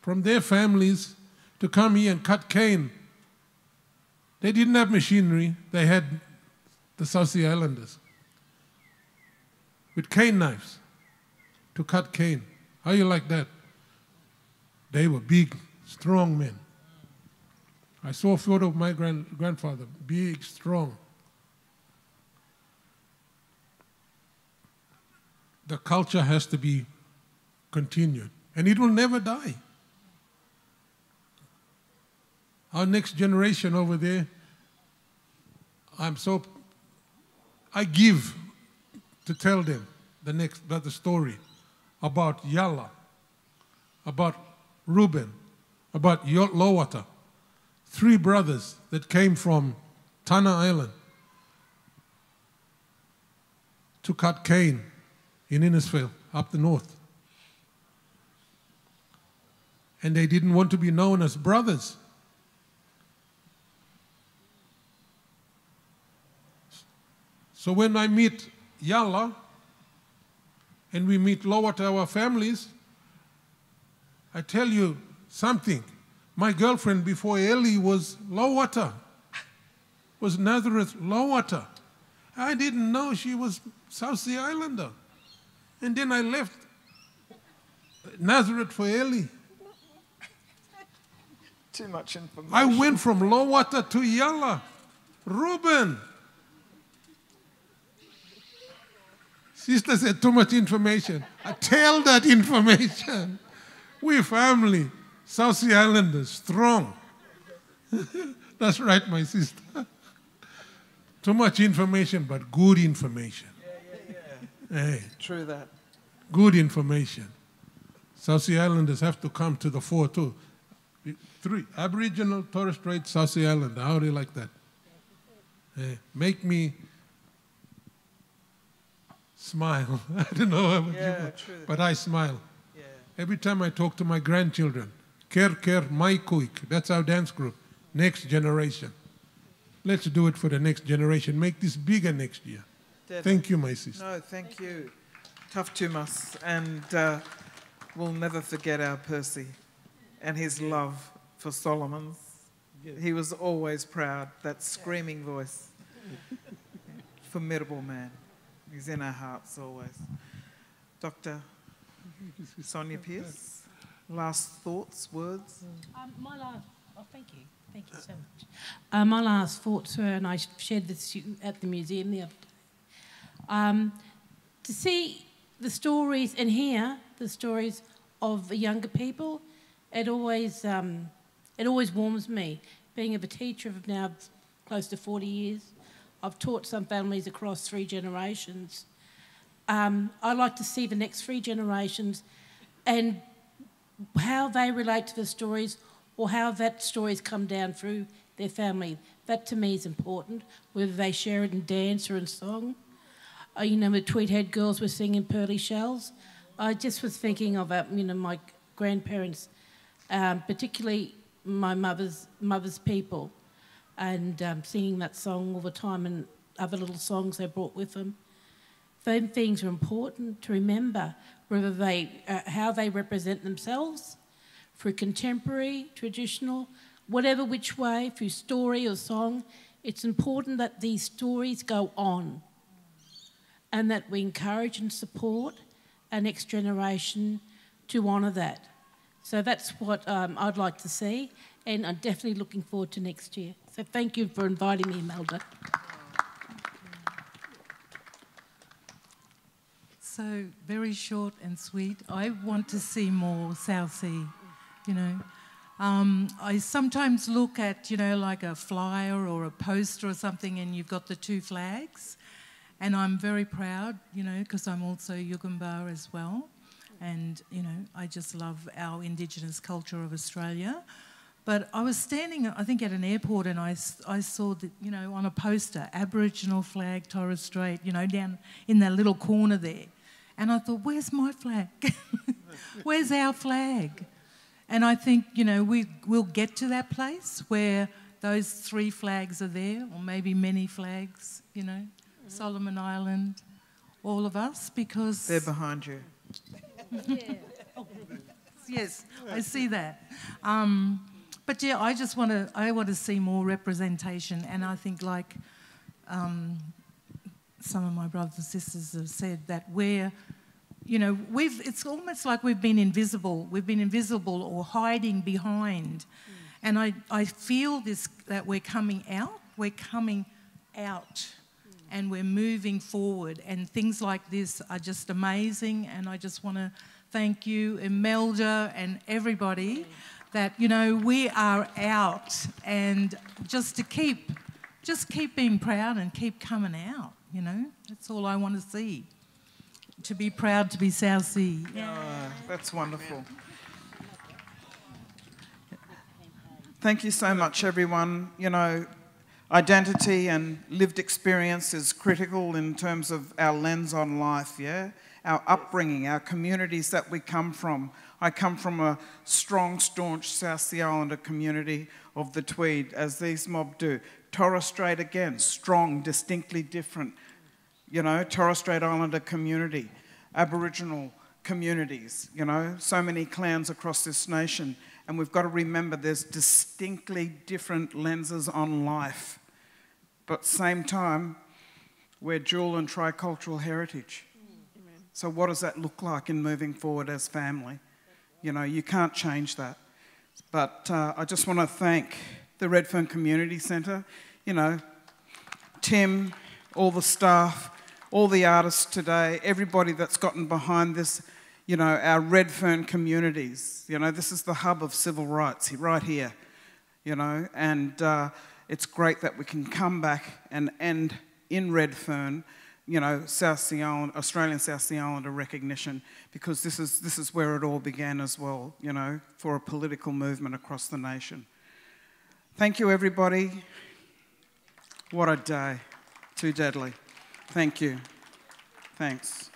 from their families, to come here and cut cane. They didn't have machinery. They had the South Sea Islanders with cane knives to cut cane. How you like that? They were big, strong men. I saw a photo of my grandfather, big, strong. The culture has to be continued, and it will never die. Our next generation over there, I give to tell them the story about Yalla, about Reuben, about Lowata, 3 brothers that came from Tana Island to cut cane in Innisfail, up the north. And they didn't want to be known as brothers. So when I meet Yalla and we meet Lowata, our families, I tell you something. My girlfriend before Ellie was Lowata, was Nazareth Lowata. I didn't know she was South Sea Islander. And then I left Nazareth for Ellie. Too much information. I went from Lowata to Yalla. Reuben. Sister said too much information. I tell that information. We family, South Sea Islanders, strong. That's right, my sister. Too much information, but good information. Hey, True that. good information. South Sea Islanders have to come to the fore too. 3, Aboriginal, Torres Strait, South Sea Islander. How do you like that? Hey, make me smile. I don't know how you, but I smile. Yeah. Every time I talk to my grandchildren, Ker Mai Kuik, that's our dance group, next generation. Let's do it for the next generation. Make this bigger next year. Definitely. Thank you, my sister. No, thank you. Tough Tumas. And we'll never forget our Percy and his love for Solomon's. Yes. He was always proud, that screaming voice. Formidable man. He's in our hearts always. Dr. Sonia Pierce, last thoughts, words? Thank you. Thank you so much. My last thoughts were, and I shared this at the museum the other day, to see the stories and hear the stories of the younger people, it always warms me. Being a teacher of now close to 40 years, I've taught some families across 3 generations. I like to see the next 3 generations and how they relate to the stories or how that stories come down through their family. That to me is important, whether they share it in dance or in song. You know, the Tweedhead girls were singing Pearly Shells. I just was thinking of, my grandparents, particularly my mother's people, and singing that song all the time and other little songs they brought with them. Those things are important to remember, whether how they represent themselves, through contemporary, traditional, whatever which way, through story or song. It's important that these stories go on and that we encourage and support our next generation to honour that. So that's what I'd like to see, and I'm definitely looking forward to next year. So thank you for inviting me, Imelda. So very short and sweet. I want to see more South Sea, you know. I sometimes look at, like a flyer or a poster or something, and you've got the 2 flags. And I'm very proud, because I'm also Yugambeh as well. And, I just love our Indigenous culture of Australia. But I was standing, I think, at an airport, and I saw that, on a poster, Aboriginal flag, Torres Strait, down in that little corner there. And I thought, where's my flag? Where's our flag? And I think, we'll get to that place where those 3 flags are there, or maybe many flags, Solomon Island, all of us, because... They're behind you. Yes, I see that. But yeah, I want to see more representation, and I think like some of my brothers and sisters have said that it's almost like we've been invisible or hiding behind. And I feel that we're coming out and we're moving forward, and things like this are just amazing. And I just want to thank you, Imelda, and everybody that, we are out, and just keep being proud and keep coming out, That's all I want to see. To be proud to be South Sea. Yeah. That's wonderful. Thank you so much, everyone. Identity and lived experience is critical in terms of our lens on life, yeah? Our upbringing, our communities that we come from. I come from a strong, staunch South Sea Islander community of the Tweed, as these mob do. Torres Strait, again, strong, distinctly different, Torres Strait Islander community. Aboriginal communities, so many clans across this nation. And we've got to remember there's distinctly different lenses on life. But at the same time, we're dual and tricultural heritage. So what does that look like in moving forward as family? You can't change that. But I just want to thank the Redfern Community Centre, Tim, all the staff, all the artists today, everybody that's gotten behind this, you know, our Redfern communities. You know, this is the hub of civil rights, right here, you know, and it's great that we can come back and end in Redfern, you know, South Sea Island, Australian South Sea Islander recognition, because this is where it all began as well, you know, for a political movement across the nation. Thank you, everybody. What a day. Too deadly. Thank you. Thanks.